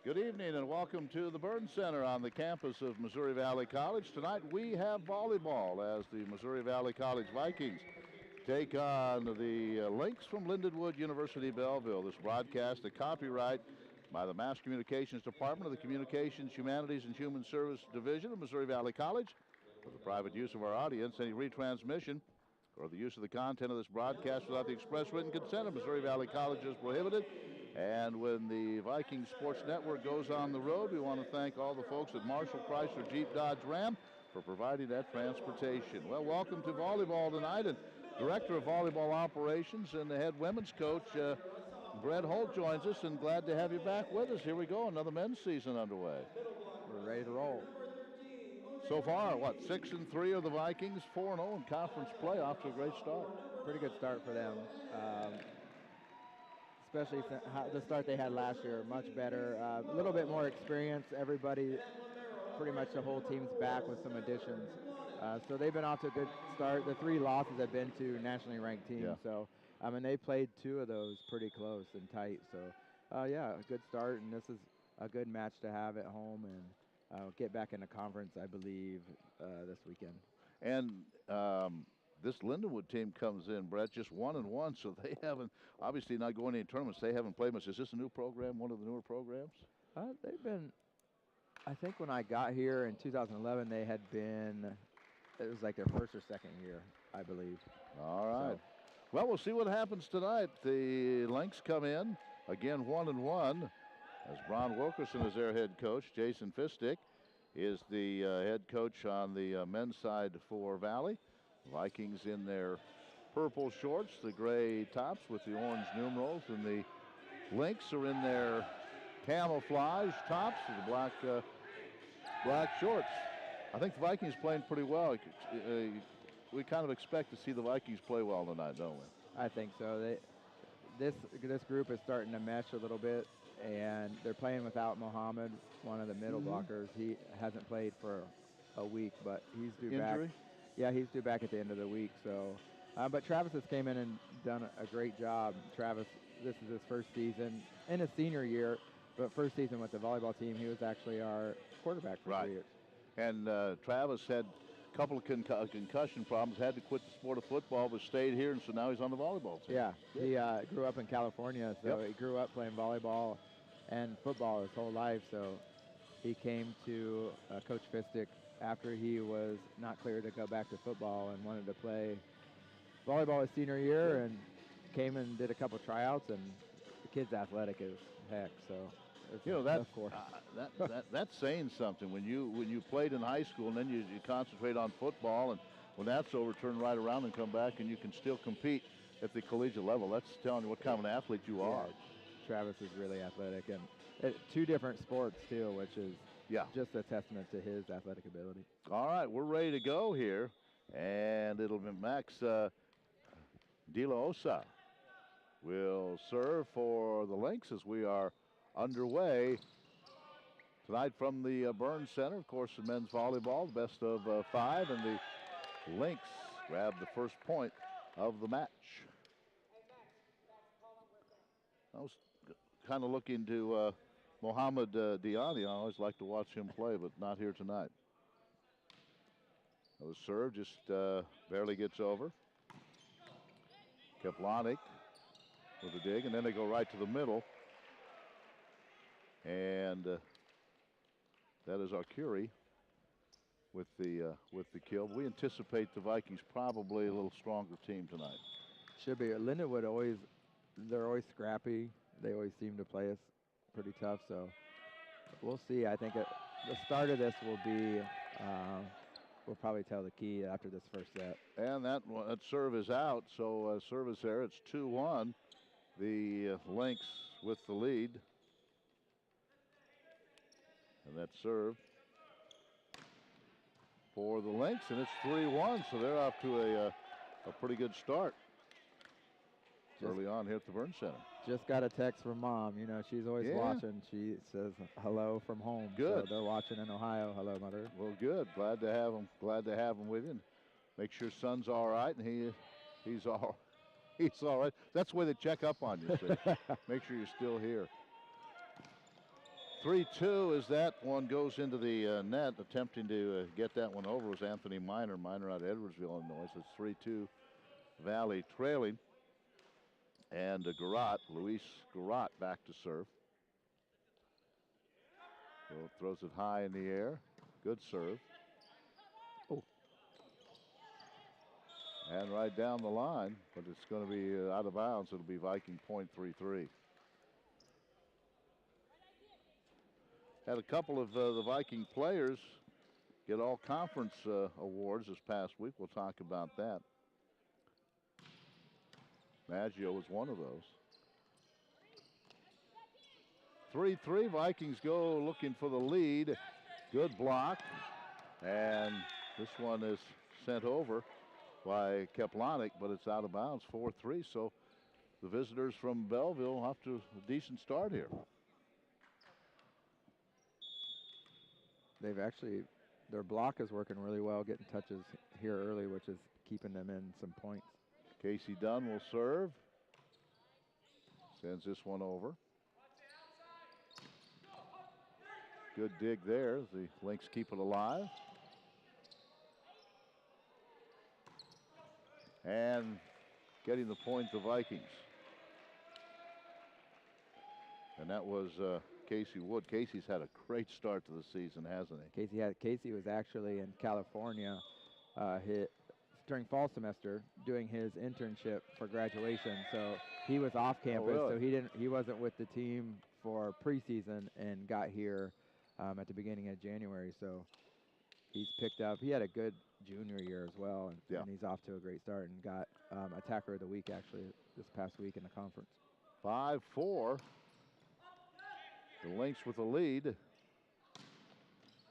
Good evening and welcome to the Burn Center on the campus of Missouri Valley College. Tonight we have volleyball as the Missouri Valley College Vikings take on the Lynx from Lindenwood University Belleville. This broadcast, a copyright by the Mass Communications Department of the Communications, Humanities, and Human Service Division of Missouri Valley College. For the private use of our audience, any retransmission or the use of the content of this broadcast without the express written consent of Missouri Valley College is prohibited. And when the Viking Sports Network goes on the road, we want to thank all the folks at Marshall, Chrysler, Jeep, Dodge, Ram for providing that transportation. Well, welcome to volleyball tonight, and Director of Volleyball Operations and the head women's coach, Brett Holt, joins us, and glad to have you back with us. Here we go, another men's season underway. We're ready to roll. So far, 6-3 are the Vikings, 4-0 in conference play, off to a great start. Pretty good start for them, especially the start they had last year. Much better, a little bit more experience. Everybody, pretty much the whole team's back with some additions. So they've been off to a good start. The 3 losses have been to nationally ranked teams. Yeah. So, and they played 2 of those pretty close and tight. So, yeah, a good start, and this is a good match to have at home, and get back in the conference, I believe, this weekend. And this Lindenwood team comes in, Brett, just 1-1, so they haven't, obviously not going to any tournaments. They haven't played much. Is this a new program, one of the newer programs? They've been, I think when I got here in 2011, they had been, it was like their first or second year, I believe. All right. So, well, we'll see what happens tonight. The Lynx come in, again 1-1, as Bron Wilkerson is their head coach. Jason Fistick is the head coach on the men's side for Valley. Vikings in their purple shorts, the gray tops with the orange numerals, and the Lynx are in their camouflage tops with the black shorts. I think the Vikings playing pretty well. We kind of expect to see the Vikings play well tonight, don't we? I think so. This group is starting to mesh a little bit, and they're playing without Mohammed, one of the middle blockers. He hasn't played for a week, but he's due Injury? back. Yeah, he's due back at the end of the week. So, but Travis has came in and done a great job. Travis, this is his first season in his senior year, but first season with the volleyball team. He was actually our quarterback for 3 years. And Travis had a couple of concussion problems, had to quit the sport of football, but stayed here, and so now he's on the volleyball team. Yeah, he grew up in California, so he grew up playing volleyball and football his whole life. So he came to Coach Fistick after he was not cleared to go back to football and wanted to play volleyball his senior year, and came and did a couple tryouts, and the kid's athletic as heck. So that's saying something. When you played in high school and then you concentrate on football, and when that's over, turn right around and come back, and you can still compete at the collegiate level. That's telling you what kind of an athlete you are. Travis is really athletic, and 2 different sports too, which is just a testament to his athletic ability. All right, we're ready to go here, and it'll be Max De La Osa will serve for the Lynx as we are underway tonight from the Burns Center. Of course, in men's volleyball, the best of 5, and the Lynx grab the first point of the match. I was kind of looking to Mohammed Diani. I always like to watch him play, but not here tonight. That was served, just barely gets over. Kaplanik with a dig, and then they go right to the middle. And that is Arcuri with the kill. We anticipate the Vikings probably a little stronger team tonight. Should be. Lindenwood they're always scrappy. They always seem to play us pretty tough. So we'll see. I think the start of this will be. We'll probably tell the key after this first set. And that serve is out. So service there. It's 2-1. The Lynx with the lead. And that serve for the Lynx, and it's 3-1, so they're off to a pretty good start early on here at the Burns Center. Just got a text from Mom. You know, she's always watching. She says hello from home. Good. So they're watching in Ohio. Hello, Mother. Well, good. Glad to have them. Glad to have them with you. And make sure son's all right, and he's all right. That's the way they check up on you. See? Make sure you're still here. 3-2 as that one goes into the net. Attempting to get that one over was Anthony Miner out of Edwardsville, Illinois. So it's 3-2 Valley trailing. And Luis Garrott back to serve. So throws it high in the air. Good serve. Oh. And right down the line, but it's going to be out of bounds. It'll be Viking point 3-3. Had a couple of the Viking players get all conference awards this past week. We'll talk about that. Maggio was one of those. 3-3, Vikings go looking for the lead. Good block. And this one is sent over by Keplanik, but it's out of bounds, 4-3. So the visitors from Belleville have to a decent start here. They've actually, their block is working really well, getting touches here early, which is keeping them in some points. Casey Dunn will serve. Sends this one over. Good dig there. The Lynx keep it alive. And getting the point, the Vikings. And that was Casey Wood. Casey's had a great start to the season, hasn't he? Casey was actually in California during fall semester doing his internship for graduation. So he was off campus, really? so he wasn't with the team for preseason and got here at the beginning of January. So he's picked up. He had a good junior year as well, and he's off to a great start and got attacker of the week actually this past week in the conference. 5-4. The Lynx with the lead.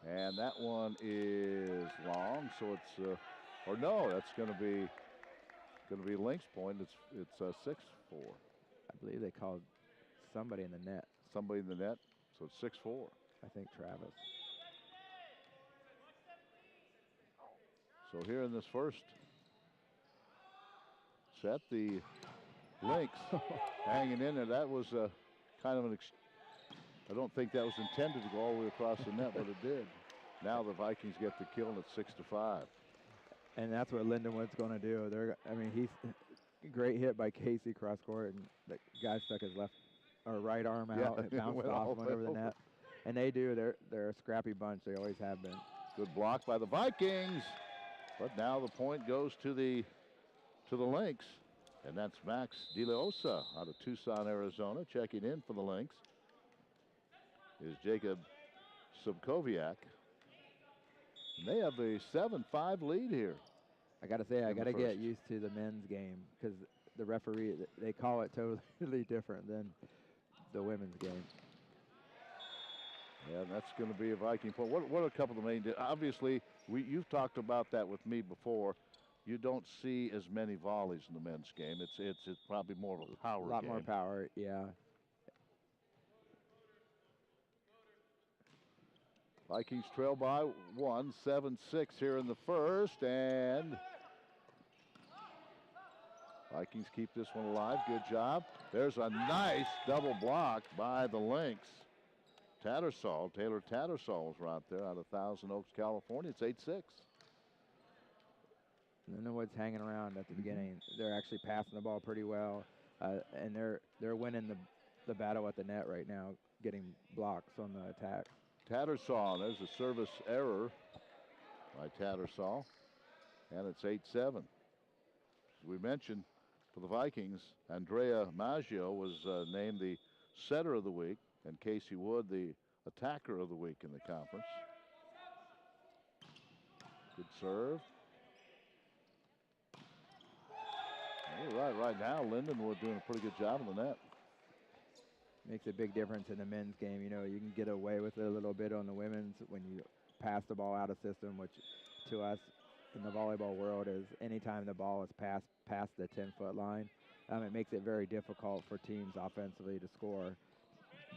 And that one is long, so it's that's going to be Lynx point. It's 6-4. I believe they called somebody in the net. Somebody in the net, so it's 6-4. I think Travis. So here in this first set, the Lynx hanging in there. That was kind of I don't think that was intended to go all the way across the net, but it did. Now the Vikings get the kill, and it's 6-5. And that's what Lindenwood's going to do. He's a great hit by Casey cross court, and the guy stuck his right arm out. It bounced off, went over the net. And they're a scrappy bunch. They always have been. Good block by the Vikings. But now the point goes to the Lynx. And that's Max DeLeosa out of Tucson, Arizona, checking in for the Lynx. Is Jacob Subkowiak. And they have a 7-5 lead here. I got to say, I got to get used to the men's game because the referee, they call it totally different than the women's game. Yeah, and that's going to be a Viking point. What are a couple of the main? Obviously, you've talked about that with me before. You don't see as many volleys in the men's game. It's probably more of a power game. A lot more power, yeah. Vikings trail by 1, 7-6 here in the first, and Vikings keep this one alive. Good job. There's a nice double block by the Lynx. Taylor Tattersall was right there out of Thousand Oaks, California. It's 8-6. Lindenwood's hanging around at the beginning. They're actually passing the ball pretty well, and they're winning the battle at the net right now, getting blocks on the attack. Tattersall, there's a service error by Tattersall, and it's 8-7. As we mentioned, for the Vikings, Andrea Maggio was named the setter of the week, and Casey Wood the attacker of the week in the conference. Good serve. Right now, Lindenwood doing a pretty good job on the net. Makes a big difference in the men's game. You know, you can get away with it a little bit on the women's when you pass the ball out of system, which to us in the volleyball world is anytime the ball is passed past the 10-foot line, it makes it very difficult for teams offensively to score.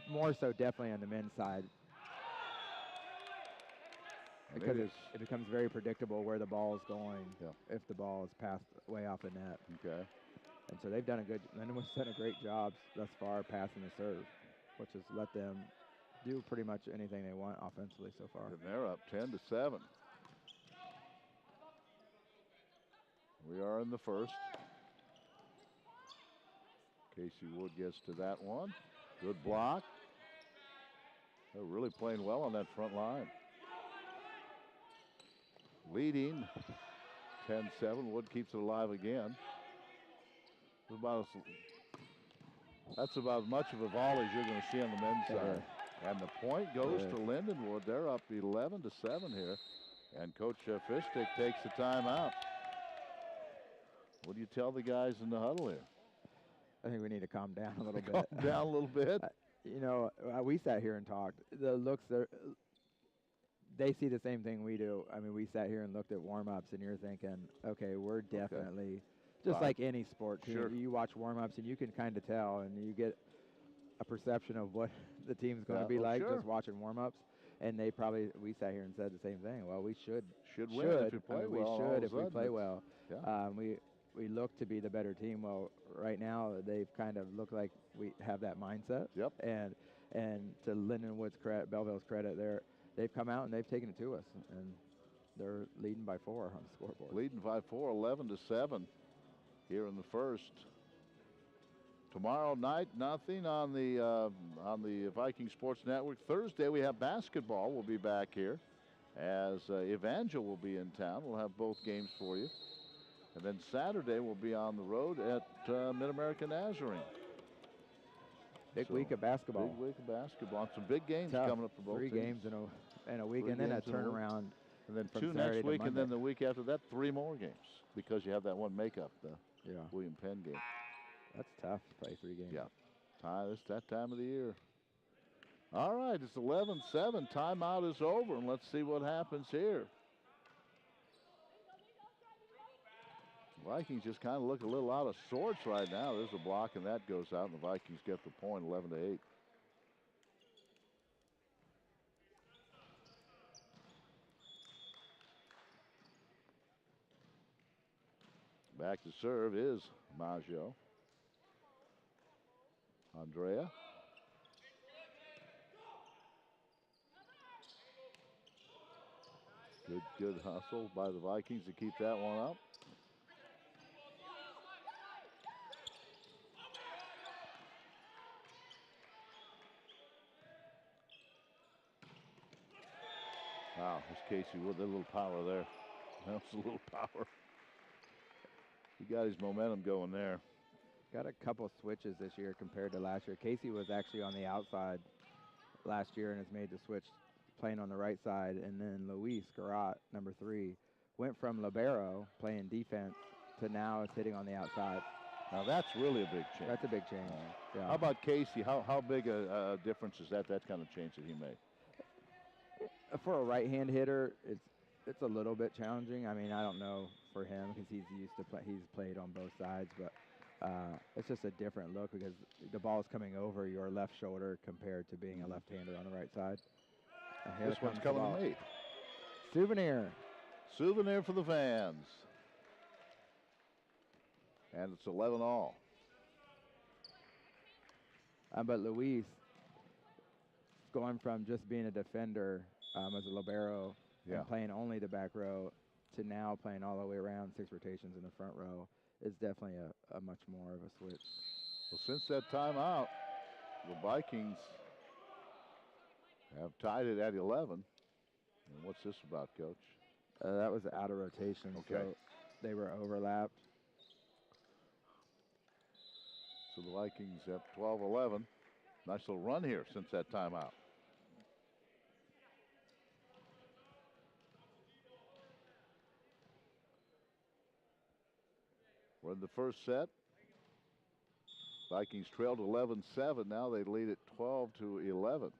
More so definitely on the men's side. Because it becomes very predictable where the ball is going if the ball is passed way off the net. Okay. And so they've done Lindenwood's done a great job thus far passing the serve, which has let them do pretty much anything they want offensively so far. And they're up 10-7. We are in the first. Casey Wood gets to that one. Good block. They're really playing well on that front line. Leading 10-7. Wood keeps it alive again. That's about as much of a volley as you're going to see on the men's side. And the point goes to Lindenwood. They're up 11-7 here. And Coach Fistick takes the timeout. What do you tell the guys in the huddle here? I think we need to calm down a little bit. Calm down a little bit. You know, we sat here and talked. The looks, they see the same thing we do. I mean, we sat here and looked at warm-ups, and you're thinking, okay, we're definitely, just like any sport team, you watch warm-ups, and you can kind of tell, and you get a perception of what the team's going to be like just watching warm-ups. And we sat here and said the same thing. Well, we should win if you play well. We should if we play well. Yeah. We look to be the better team. Well, right now they've kind of looked like we have that mindset. Yep. And to Lindenwood's credit, Belleville's credit, they've come out and they've taken it to us, and they're leading by 4 on the scoreboard. Leading by 4, 11-7 here in the first. Tomorrow night, nothing on the Viking Sports Network. Thursday we have basketball. We'll be back here as Evangel will be in town. We'll have both games for you. And then Saturday we'll be on the road at Mid-American Nazarene. Big week of basketball. Big week of basketball. And some big games coming up for both 3 teams. games in a week, and then a turnaround. And then 2 Saturday next week, to and then the week after that, 3 more games because you have that one makeup, the William Penn game. That's tough to play 3 games. Yeah, it's that time of the year. All right, it's 11-7. Timeout is over, and let's see what happens here. Vikings just kind of look a little out of sorts right now. There's a block, and that goes out, and the Vikings get the point, 11-8. Back to serve is Maggio. Andrea. Good hustle by the Vikings to keep that one up. Wow, there's Casey with a little power there. That's a little power. He got his momentum going there. Got a couple switches this year compared to last year. Casey was actually on the outside last year and has made the switch playing on the right side. And then Luis Garat, number 3, went from libero, playing defense, to now is hitting on the outside. Now that's really a big change. That's a big change. Yeah. How about Casey? How big a difference is that kind of change that he made? For a right-hand hitter, it's a little bit challenging. I mean, I don't know for him because he's played on both sides, but it's just a different look because the ball is coming over your left shoulder compared to being a left-hander on the right side. This one's coming to me. Souvenir For the fans. And it's 11-all. But Luis, going from just being a defender as a libero and playing only the back row to now playing all the way around, 6 rotations in the front row, is definitely a much more of a switch. Well, since that timeout, the Vikings have tied it at 11. And what's this about, Coach? That was out of rotation, so they were overlapped. So the Vikings have 12-11. Nice little run here since that timeout. We're in the first set. Vikings trailed 11-7. Now they lead it 12-11.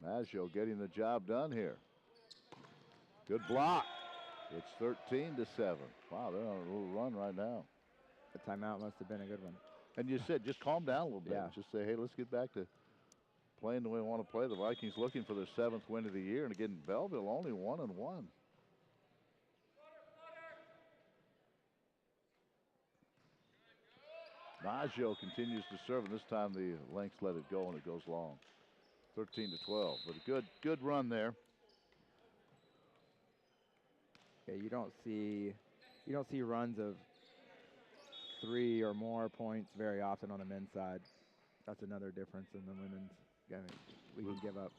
Maggio getting the job done here. Good block. It's 13-7. Wow, they're on a little run right now. The timeout must have been a good one. And you said just calm down a little bit. Yeah. Just say, hey, let's get back to playing the way we want to play. The Vikings looking for their 7th win of the year. And again, Belleville only 1-1. Maggio continues to serve, and this time the Lynx let it go, and it goes long. 13-12, but a good run there. Yeah, you don't see runs of 3 or more points very often on the men's side. That's another difference in the women's game. We can give up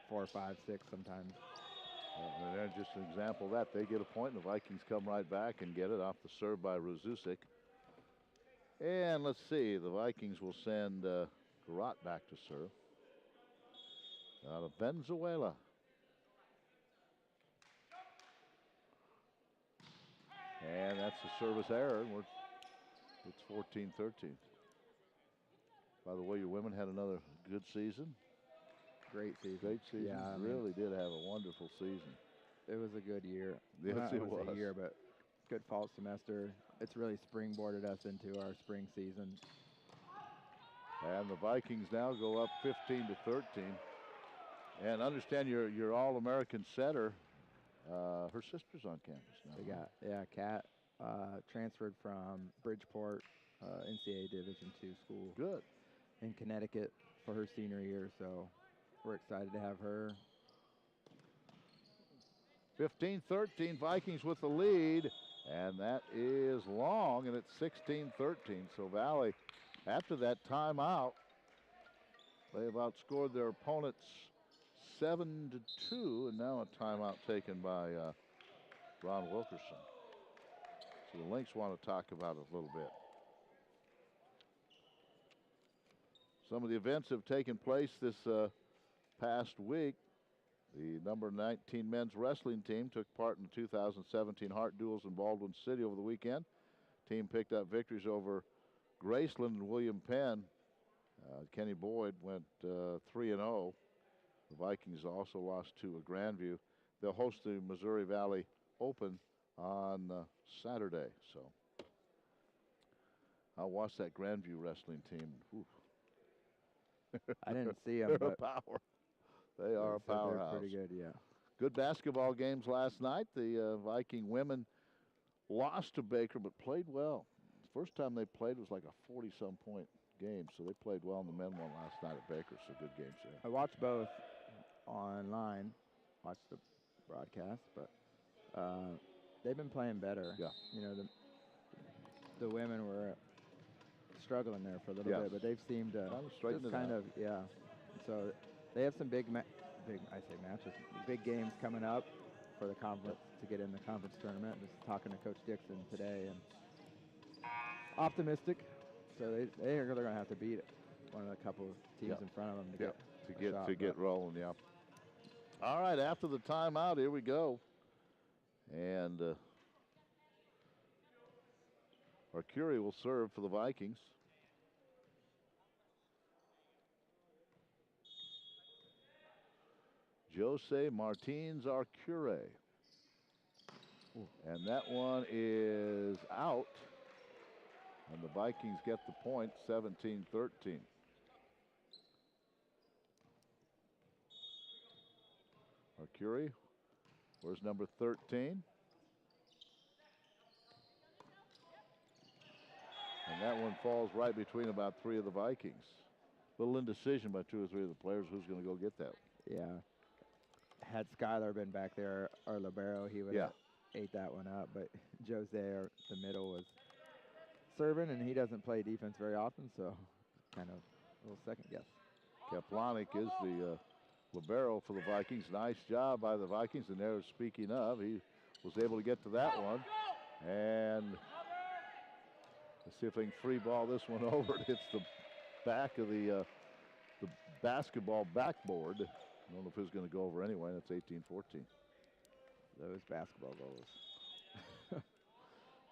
4, 5, 6 sometimes. And there's just an example of that. They get a point, and the Vikings come right back and get it off the serve by Ruzusik. And let's see, the Vikings will send Garat back to serve out of Venezuela. And that's a service error. It's 14-13. By the way, your women had another good season. Great season. Great season. Yeah, really did have a wonderful season. It was a good year. Yes, well, it was a year, but good fall semester. It's really springboarded us into our spring season. And the Vikings now go up 15-13. And understand your All-American setter. Her sister's on campus now. They got, Kat transferred from Bridgeport NCAA Division II school. Good. In Connecticut for her senior year, so we're excited to have her. 15-13, Vikings with the lead, and that is long, and it's 16-13. So Valley, after that timeout, they've outscored their opponents 7-2, and now a timeout taken by Ron Wilkerson. So the Lynx want to talk about it a little bit. Some of the events have taken place this past week. The number 19 men's wrestling team took part in the 2017 Heart Duels in Baldwin City over the weekend. Team picked up victories over Graceland and William Penn. Kenny Boyd went 3-0. The Vikings also lost to a Grandview. They'll host the Missouri Valley Open on Saturday. So I'll watch that Grandview wrestling team. Whew. I didn't see them, They're but a power. They are a powerhouse. They're pretty good, yeah. Good basketball games last night. The Viking women lost to Baker, but played well. The first time they played was like a 40-some point game, so they played well, and the men won last night at Baker, so good games there. I watched both online, watched the broadcast, but they've been playing better. Yeah. You know, the women were struggling there for a little bit, but they've seemed to yeah. So they have some big matches, big games coming up for the conference to get in the conference tournament. Just talking to Coach Dixon today, and optimistic. So they're going to have to beat one of the couple of teams in front of them to get rolling. Yeah. All right, after the timeout, here we go, and Arcuri will serve for the Vikings. Jose Martins Arcure. And that one is out. And the Vikings get the point, 17-13. Arcuri, where's number 13? And that one falls right between about 3 of the Vikings. Little indecision by 2 or 3 of the players who's going to go get that. Yeah. Had Skylar been back there, or Libero, he would have ate that one up. But Jose, the middle, was serving, and he doesn't play defense very often, so kind of a little second guess. Kaplanik is the libero for the Vikings. Nice job by the Vikings, and there, speaking of, he was able to get to that one. And let's see if they can free ball this one over. It hits the back of the basketball backboard. I don't know if it was going to go over anyway. That's 18-14. Those basketball goals.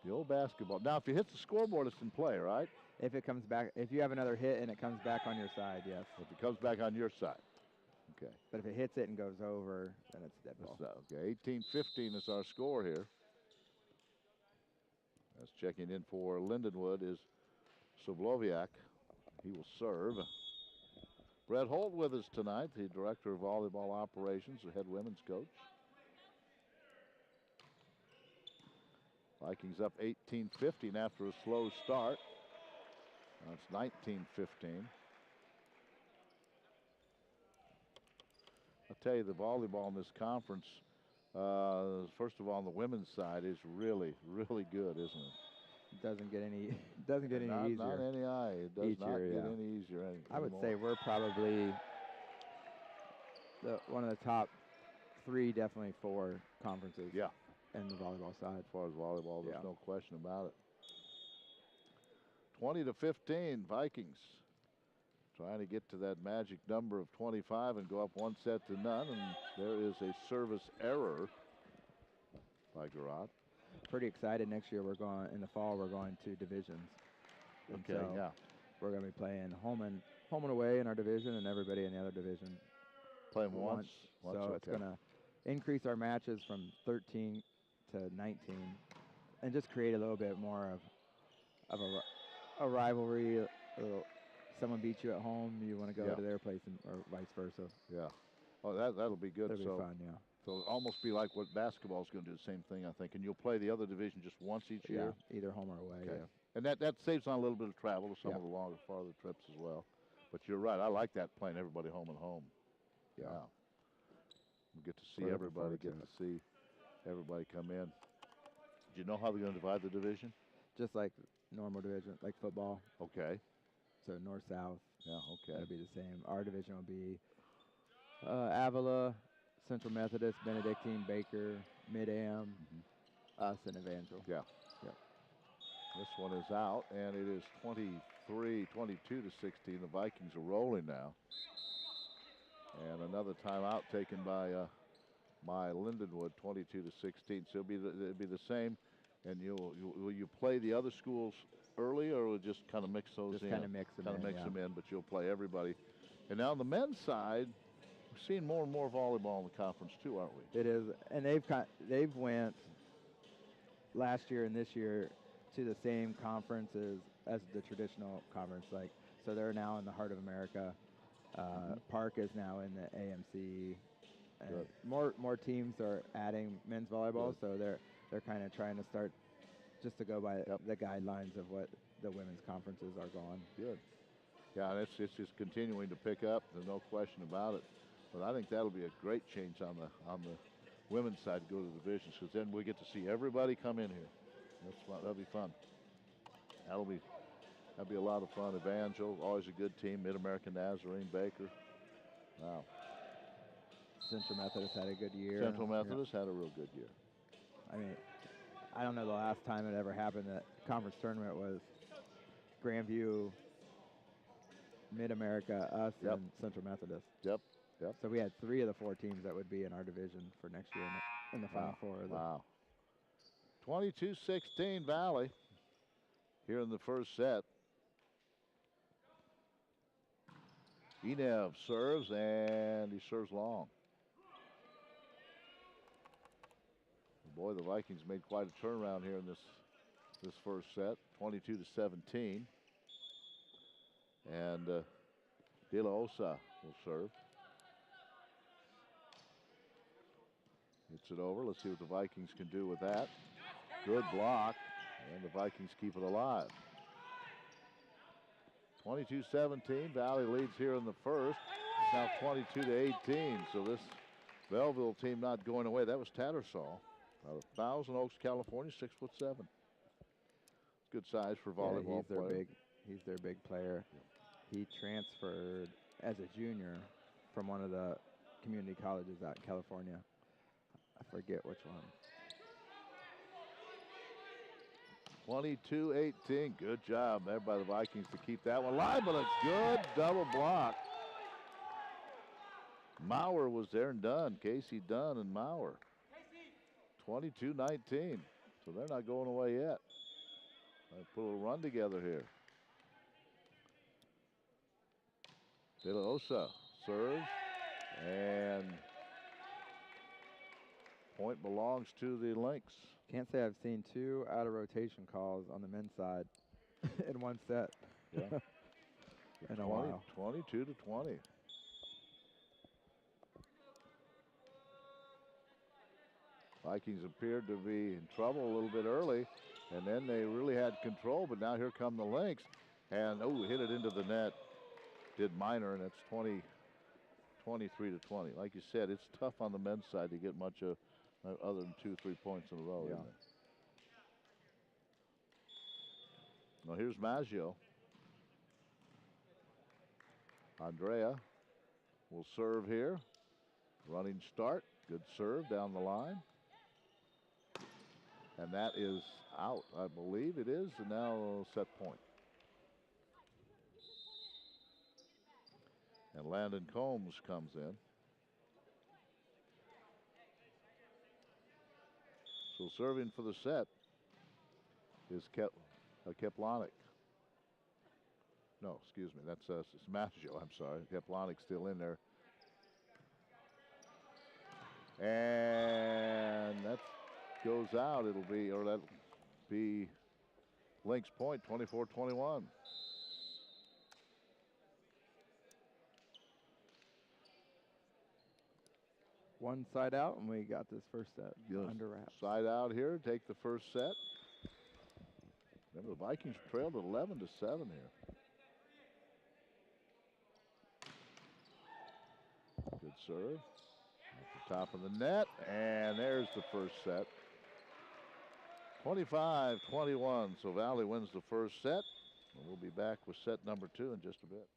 The old basketball. Now, if you hit the scoreboard, it's in play, right? If it comes back, if you have another hit and it comes back on your side, yes. If it comes back on your side. Okay. But if it hits it and goes over, then it's dead ball. Okay, 18-15 is our score here. As checking in for Lindenwood is Soblowiak. He will serve. Brett Holt with us tonight, the Director of Volleyball Operations, the head women's coach. Vikings up 18-15 after a slow start. It's 19-15. I'll tell you, the volleyball in this conference, first of all, on the women's side, is really, really good, isn't it? Doesn't get any easier. Not any eye. It does not get any easier I would anymore. say we're probably one of the top 3, definitely 4 conferences. Yeah. In the volleyball side. As far as volleyball, there's no question about it. 20-15, Vikings trying to get to that magic number of 25 and go up 1 set to none. And there is a service error by Garrett. Pretty excited. Next year in the fall we're going to divisions. Okay, so we're going to be playing home and away in our division, and everybody in the other division playing once. So it's going to increase our matches from 13 to 19, and just create a little bit more of a rivalry. Someone beats you at home, you want to go to their place, or vice versa. Yeah. Oh, that'll be good. That'll be fun. Yeah. So it'll almost be like what basketball is going to do, the same thing, I think. And you'll play the other division just once each year? Yeah, either home or away. Okay. Yeah. And that saves on a little bit of travel to some of the longer, farther trips as well. But you're right. I like that, playing everybody home and home. Yeah. Wow. We get to see everybody, see everybody come in. Do you know how they're going to divide the division? Just like normal division, like football. Okay. So north-south. Yeah, okay. That'll be the same. Our division will be Avila, Central Methodist, Benedictine, Baker, Mid-Am, us, and Evangel. Yeah. Yep. This one is out, and it is 22-16. The Vikings are rolling now. And another timeout taken by Lindenwood, 22-16. So it'll be the same. And will you play the other schools early, or will just kind of mix those in? Just kind of mix them in, but you'll play everybody. And now on the men's side, we're seeing more and more volleyball in the conference too, aren't we? It is, and they've went last year and this year to the same conferences as the traditional conference. Like, so they're now in the Heart of America. Park is now in the AMC. More teams are adding men's volleyball, so they're kind of trying to start just to go by the guidelines of what the women's conferences are going. Good. Yeah, and it's just continuing to pick up. There's no question about it. But I think that'll be a great change on the women's side to go to the divisions, because then we get to see everybody come in here. That'll be fun. That'll be a lot of fun. Evangel, always a good team. Mid-American Nazarene, Baker. Wow. Central Methodist had a good year. Central Methodist had a real good year. I mean, I don't know the last time it ever happened that conference tournament was Grandview, Mid-America, us, and Central Methodist. Yep. So we had 3 of the 4 teams that would be in our division for next year in the Final Four. Wow. 22-16 Valley here in the first set. Enev serves, and he serves long. Boy, the Vikings made quite a turnaround here in this first set, 22-17. And De La Osa will serve. Hits it over. Let's see what the Vikings can do with that. Good block, and the Vikings keep it alive. 22-17, Valley leads here in the first. It's now 22-18, so this Belleville team not going away. That was Tattersall out of Thousand Oaks, California, 6'7". Good size for volleyball player. He's their big player. He transferred as a junior from one of the community colleges out in California. I forget which one. 22-18. Good job there by the Vikings to keep that one alive, but it's good double block. Maurer was there and Dunn. Casey Dunn and Maurer. 22-19. So they're not going away yet. They put a little run together here. De La Osa serves, and point belongs to the Lynx. Can't say I've seen 2 out of rotation calls on the men's side in one set. Yeah. In a while. 22-20. Vikings appeared to be in trouble a little bit early, and then they really had control, but now here come the Lynx. And, oh, hit it into the net. Did Minor, and it's 23 to 20. Like you said, it's tough on the men's side to get much other than 2-3 points in a row, isn't it? Well, here's Maggio. Andrea will serve here. Running start. Good serve down the line. And that is out, I believe it is. And now set point. And Landon Combs comes in. So serving for the set is Keplonic. No, excuse me, that's Maggio, I'm sorry. Keplonic still in there. And that goes out. That'll be Lynx point, 24-21. One side out, and we got this first set under wraps. Side out here, take the first set. Remember, the Vikings trailed at 11 to 7 here. Good serve. At the top of the net, and there's the first set. 25-21, so Valley wins the first set. And we'll be back with set number 2 in just a bit.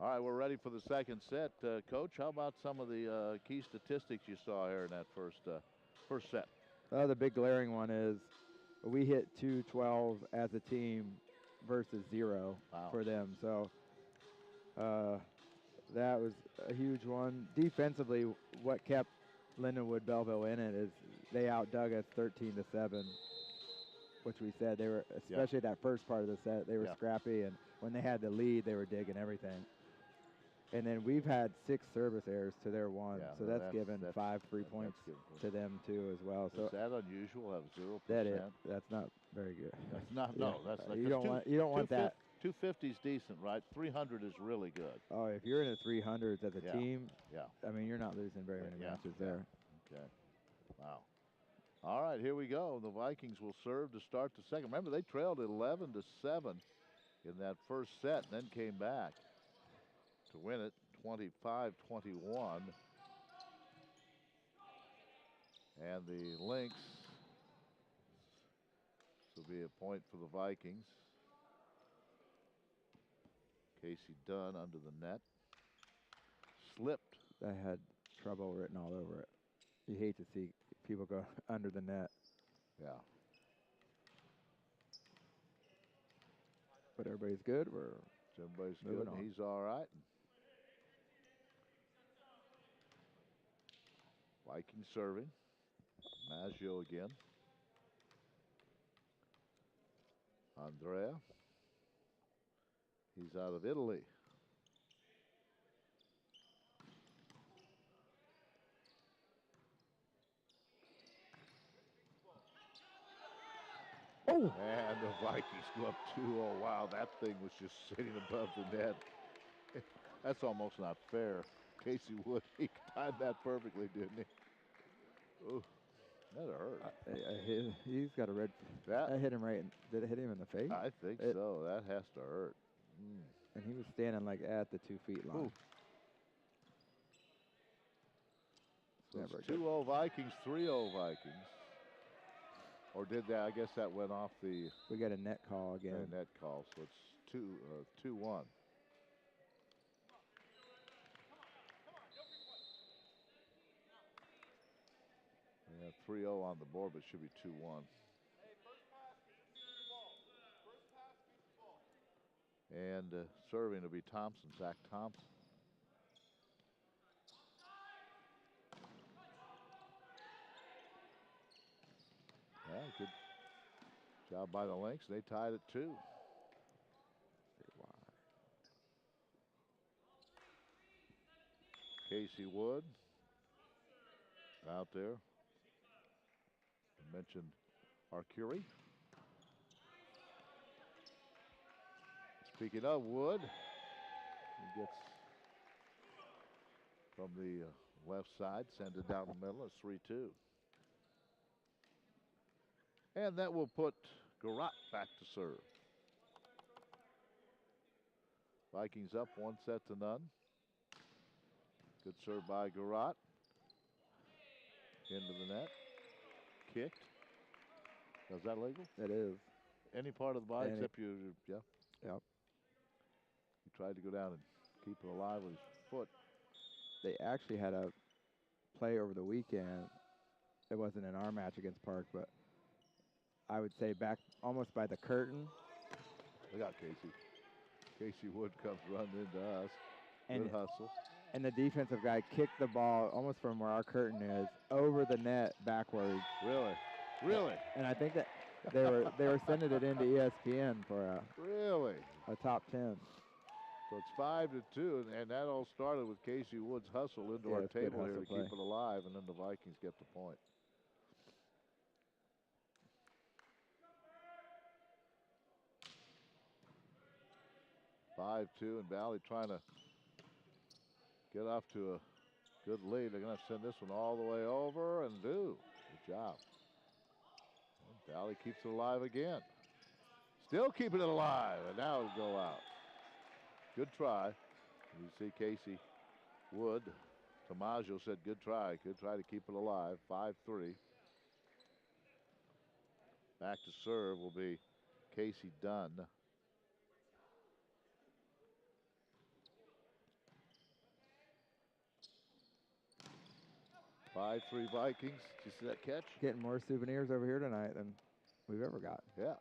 All right, we're ready for the second set. Coach, how about some of the key statistics you saw here in that first set? The big glaring one is we hit 212 as a team versus 0 for them. So That was a huge one. Defensively, what kept Lindenwood Belleville in it is they outdug us 13-7, which we said they were, especially that first part of the set, they were scrappy, and when they had the lead, they were digging everything. And then we've had 6 service errors to their 1, so that's given 5 free points to them too as well. So is that unusual? Have 0%? That's not very good. That's not. No, that's not. You don't want that. 250 is decent, right? 300 is really good. Oh, if you're in the 300s as a team, I mean, you're not losing very many matches there. Okay. Wow. All right, here we go. The Vikings will serve to start the second. Remember, they trailed 11-7 in that first set and then came back to win it 25-21. And the Lynx will be a point for the Vikings. Casey Dunn under the net. Slipped. I had trouble written all over it. You hate to see people go under the net. Yeah. But everybody's good. Everybody's good. And he's all right. Viking serving. Maggio again. Andrea. He's out of Italy. Oh! And the Vikings go up 2-0. Wow, that thing was just sitting above the net. That's almost not fair. Casey Wood, he timed that perfectly, didn't he? Ooh, that hurt. He's got a red. That hit him right. Did it hit him in the face? I think so. That has to hurt. And he was standing like at the 2 feet line. Ooh. So it's 2-0 Vikings, 3-0 Vikings. Or did that? I guess that went off the. We got a net call again. A net call, so it's 2-1. We have 3-0 on the board, but it should be 2-1. And serving will be Thompson, Zach Thompson. Yeah, good job by the Lynx. They tied it 2. Casey Wood out there. I mentioned Arcuri. Speaking of Wood, he gets from the left side, send it down the middle. It's 3-2. And that will put Garat back to serve. Vikings up 1-0. Good serve by Garat. Into the net. Kicked. Is that legal? It is. Any part of the body except you, yeah? Yep. He tried to go down and keep it alive with his foot. They actually had a play over the weekend. It wasn't in our match against Park, but I would say back almost by the curtain. Look out, Casey. Casey Wood comes running into us. Good hustle. And the defensive guy kicked the ball almost from where our curtain is over the net backwards. Really? Really? And I think that they were sending it into ESPN for a top 10. So it's 5-2, and that all started with Casey Wood's hustle into our table here to keep it alive, and then the Vikings get the point. (5-2) and Valley trying to get off to a good lead. They're going to send this one all the way over and do. Good job. And Valley keeps it alive again. Still keeping it alive, and now it'll go out. Good try. You see Casey Wood. Tomaggio said good try. Good try to keep it alive. 5-3. Back to serve will be Casey Dunn. (5-3) Vikings. Did you see that catch? Getting more souvenirs over here tonight than we've ever got. Yeah.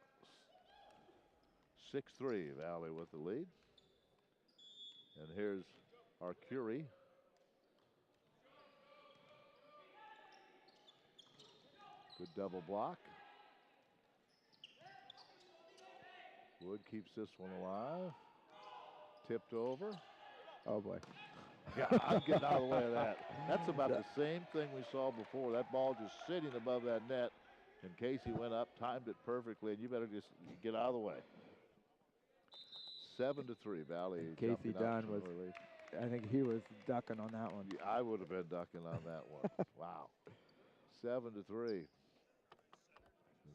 6-3 Valley with the lead. And here's Arcuri. Good double block. Wood keeps this one alive. Tipped over. Oh, boy. Yeah, I'm getting out of the way of that. That's about the same thing we saw before. That ball just sitting above that net. And Casey went up, timed it perfectly, and you better just get out of the way. 7-3, Valley. Casey Dunn was, I think he was ducking on that one. Yeah, I would have been ducking on that one. Wow. 7-3.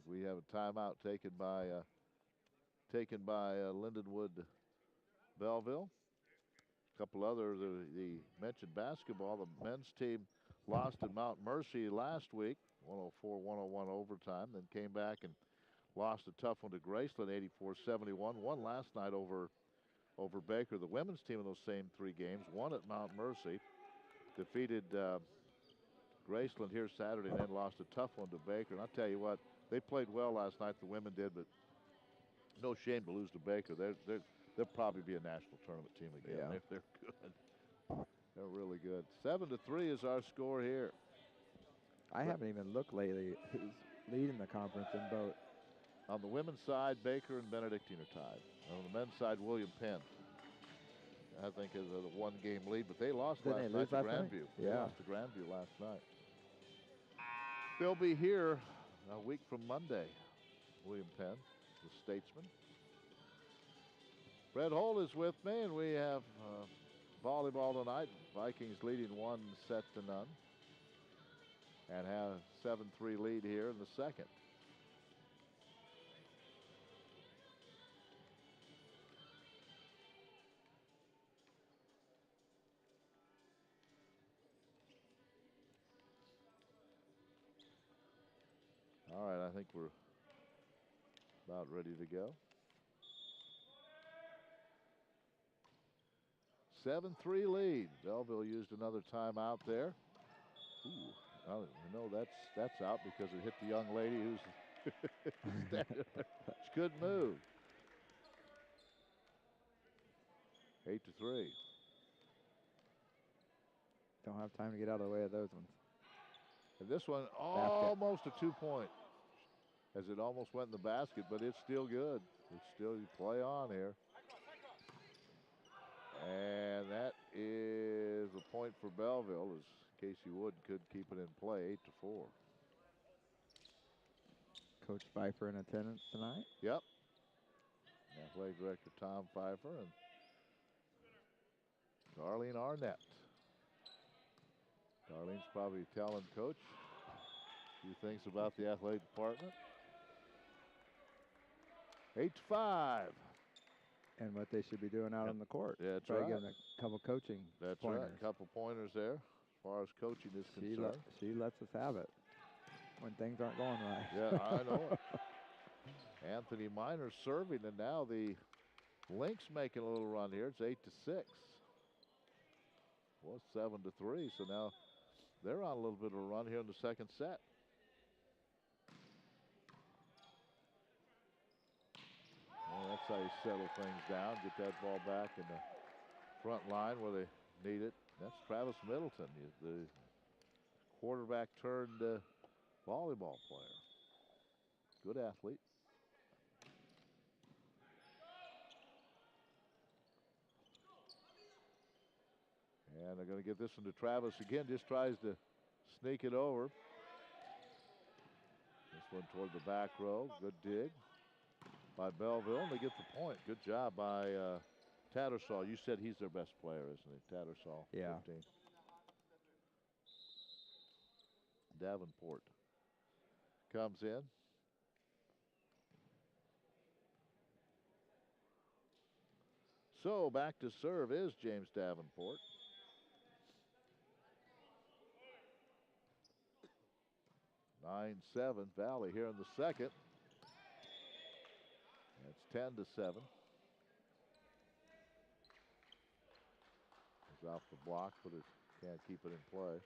We have a timeout taken by Lindenwood Belleville. A couple other, the mentioned basketball, the men's team lost at Mount Mercy last week, 104-101 overtime, then came back and lost a tough one to Graceland, 84-71. Won last night over Baker. The women's team in those same 3 games, won at Mount Mercy, defeated Graceland here Saturday, and then lost a tough one to Baker. And I'll tell you what, they played well last night, the women did, but no shame to lose to Baker. They'll probably be a national tournament team again. Yeah. They're good. They're really good. 7-3 is our score here. I haven't even looked lately who's leading the conference in both. On the women's side, Baker and Benedictine are tied. On the men's side, William Penn, I think, is a 1-game lead, but they lost last night to Grandview. Yeah. They lost to Grandview last night. They'll be here a week from Monday, William Penn, the Statesman. Fred Holt is with me, and we have volleyball tonight. Vikings leading 1-0, and have 7-3 lead here in the second. All right, I think we're about ready to go. 7-3 lead. Belleville used another timeout there. Ooh, well, no, that's out because it hit the young lady who's standing there. She couldn't move. 8-3. Don't have time to get out of the way of those ones. And this one almost a 2-point, as it almost went in the basket, but it's still good. It's still, you play on here. And that is a point for Belleville, as Casey Wood could keep it in play, 8-4. Coach Pfeiffer in attendance tonight. Yep. Athletic Director Tom Pfeiffer and Darlene Arnett. Darlene's probably telling Coach a few things about the athletic department. 8-5. And what they should be doing out on the court. Yeah, that's probably right. giving a couple coaching That's pointers. right. A couple pointers there as far as coaching is concerned. She lets us have it when things aren't going right. Yeah, I know it. Anthony Minor serving, and now the Lynx making a little run here. It's 8-6. Well, 7-3, so now they're on a little bit of a run here in the second set. Well, that's how you settle things down, get that ball back in the front line where they need it. That's Travis Middleton, the quarterback turned volleyball player. Good athlete. And they're going to get this one to Travis again. Just tries to sneak it over. This one toward the back row. Good dig by Belleville. And they get the point. Good job by Tattersall. You said he's their best player, isn't he? Tattersall. Yeah. 15. Davenport comes in. So back to serve is James Davenport. Nine 7 Valley here in the second. That's 10-7. He's off the block, but it can't keep it in play.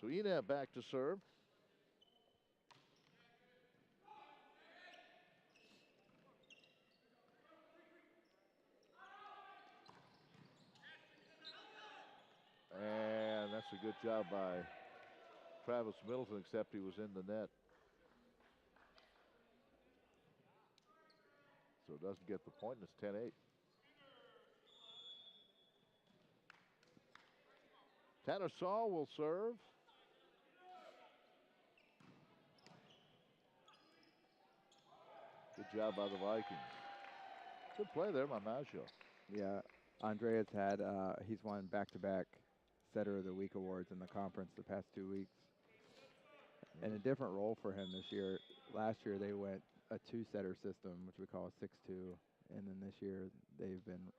So Enab back to serve. a good job by Travis Middleton, except he was in the net. So it doesn't get the point, and it's 10-8. Tanner Saul will serve. Good job by the Vikings. Good play there by Maggio. Yeah, Andrea's had, he's won back-to-back Setter of the Week awards in the conference the past 2 weeks. And a different role for him this year. Last year they went a 2-setter system, which we call a 6-2. And then this year they've been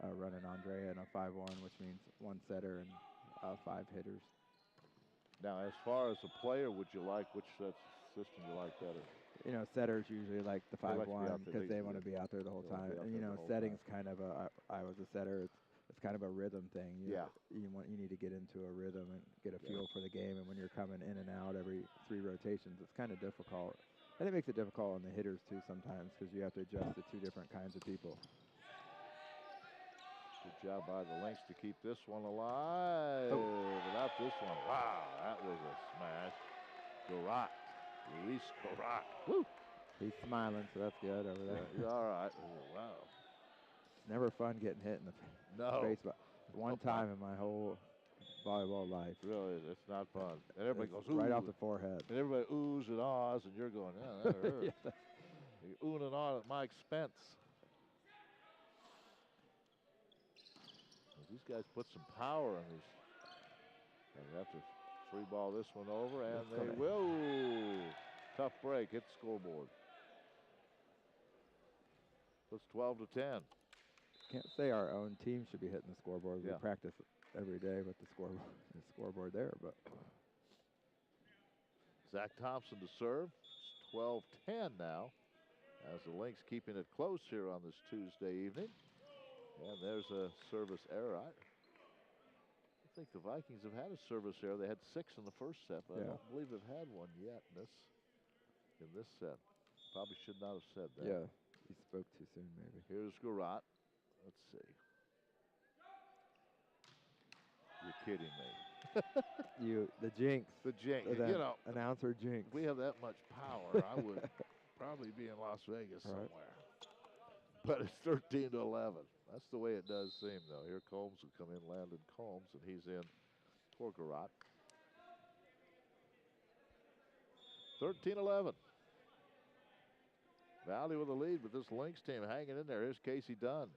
running Andrea in a 5-1, which means 1 setter and 5 hitters. Now, as far as a player, which system you like better? You know, setters usually like the 5-1 because they want to be out there the whole time. And you know, setting's kind of a. I was a setter. It's kind of a rhythm thing. You need to get into a rhythm and get a feel for the game. And when you're coming in and out every 3 rotations, it's kind of difficult. And it makes it difficult on the hitters too sometimes because you have to adjust to 2 different kinds of people. Good job by the Lynx to keep this one alive. Without this one, wow, that was a smash. Garat, Luis Garat. Woo! He's smiling, so that's good over there. Yeah, all right. Wow. Never fun getting hit in the face. But one time in my whole volleyball life. Really, it's not fun. And everybody goes, right off the forehead. And everybody oohs and ahs, and you're going, yeah, that hurt. You're oohing and ahhing at my expense. These guys put some power in these. And they have to free ball this one over, and they will. Tough break, hit the scoreboard. It's 12-10. Can't say our own team should be hitting the scoreboard. We practice every day with the scoreboard there, but. Zach Thompson to serve. It's 12-10 now, as the Lynx keeping it close here on this Tuesday evening. And there's a service error. I think the Vikings have had a service error. They had 6 in the first set, but I don't believe they've had one yet in this set. Probably should not have said that. Yeah, he spoke too soon, maybe. Here's Garat. Let's see. You're kidding me. The jinx. The jinx. You know, announcer jinx. If we have that much power, I would probably be in Las Vegas somewhere. But it's 13-11. That's the way it does seem, though. Here Combs will come in, Landon Combs, and he's in for Garat. 13-11. Valley with the lead, but this Lynx team hanging in there. Here's Casey Dunn.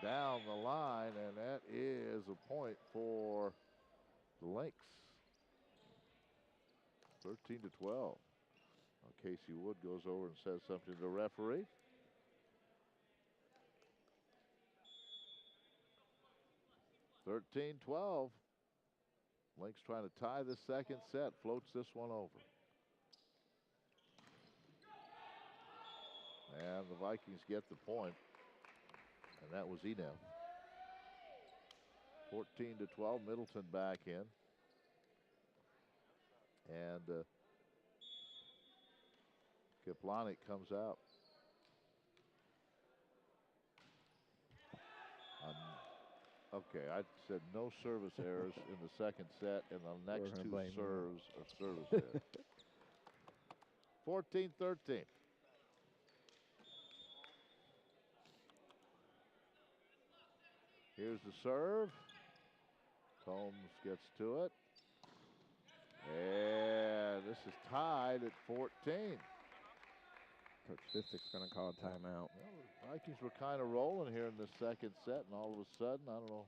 Down the line, and that is a point for the Lynx. 13-12. Casey Wood goes over and says something to the referee. (13-12). Lynx trying to tie the second set. Floats this one over. And the Vikings get the point. And that was Enam. 14-12. Middleton back in. And Kiplanik comes out. Okay, I said no service errors in the second set, and the next 2 serves are service errors. 14-13. Here's the serve. Combs gets to it. And this is tied at 14. Coach Fistick's going to call a timeout. Well, the Vikings were kind of rolling here in the second set, and all of a sudden, I don't know,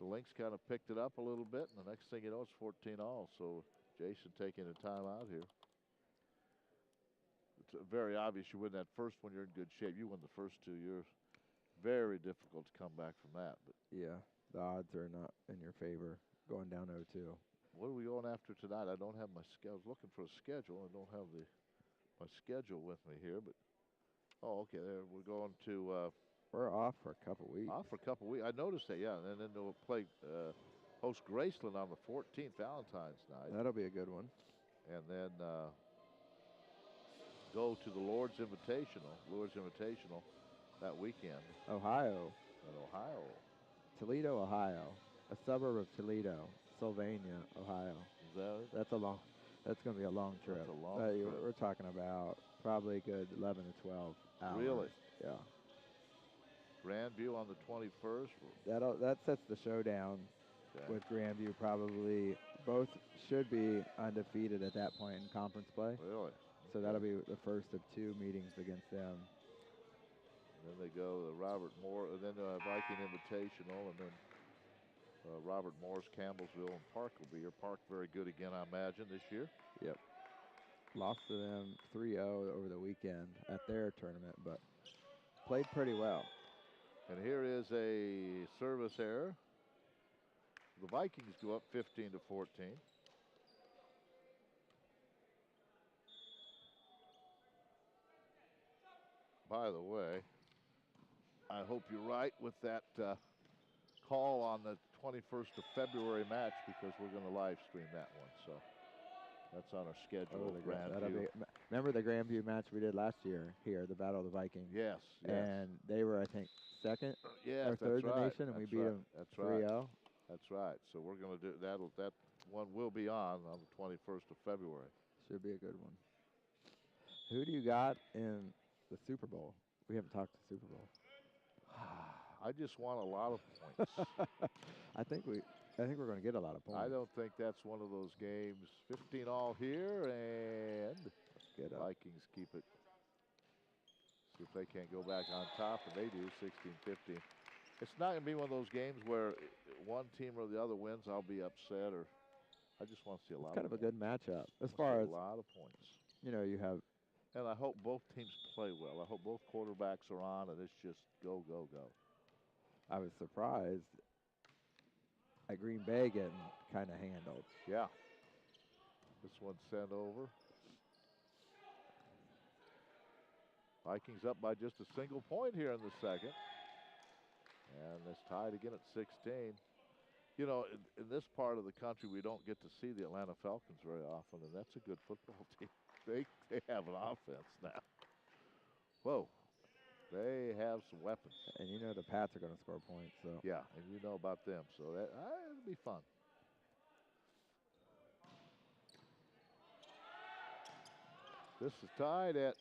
the Lynx kind of picked it up a little bit, and the next thing you know, it's 14-all. So Jason taking a timeout here. It's very obvious you win that first one, you're in good shape. You win the first 2, you're very difficult to come back from that. But yeah, the odds are not in your favor going down 0-2. What are we going after tonight? I don't have my schedule. I was looking for a schedule. I don't have my schedule with me here, but okay, there we're going to. We're off for a couple weeks. Off for a couple weeks. I noticed that, yeah, and then they'll play host Graceland on the 14th, Valentine's night. That'll be a good one. And then go to the Lord's Invitational that weekend. Ohio. In Ohio. Toledo, Ohio, a suburb of Toledo, Sylvania, Ohio. Is that it? That's a long. That's going to be a long trip. That's a long trip. We're talking about probably a good 11 to 12 hours. Really? Yeah. Grandview on the 21st. That sets the showdown Okay. with Grandview. Probably both should be undefeated at that point in conference play. Really? So that'll be the first of 2 meetings against them. And then they go to Robert Moore, and then Viking Invitational, and then Robert Morris, Campbellsville, and Park will be here. Park very good again, I imagine, this year. Yep. Lost to them 3-0 over the weekend at their tournament, but played pretty well. And here is a service error. The Vikings go up 15 to 14. By the way, I hope you're right with that call on the 21st of February match, because we're going to live stream that one. So that's on our schedule. Remember the Grandview match we did last year here, the Battle of the Vikings? Yes. And they were, I think, second or third in the nation, and we beat them 3-0. That's right. So we're going to do that. That one will be on the 21st of February. Should be a good one. Who do you got in the Super Bowl? We haven't talked to Super Bowl. I just want a lot of points. I think we're going to get a lot of points. I don't think that's one of those games. 15 all here, and Vikings keep it. See if they can't go back on top, and they do 16-15. It's not going to be one of those games where one team or the other wins. I'll be upset, or I just want to see a lot. It's kind of a good matchup as far as a lot of points. You know, you have. And I hope both teams play well. I hope both quarterbacks are on, and it's just go, go, go. I was surprised at Green Bay getting kind of handled. Yeah. This one's sent over. Vikings up by just a single point here in the second. And it's tied again at 16. You know, in this part of the country, we don't get to see the Atlanta Falcons very often, and that's a good football team. They have an offense now. Whoa. They have some weapons. And you know the Pats are going to score points. So. Yeah, and you know about them. So it'll be fun. This is tied at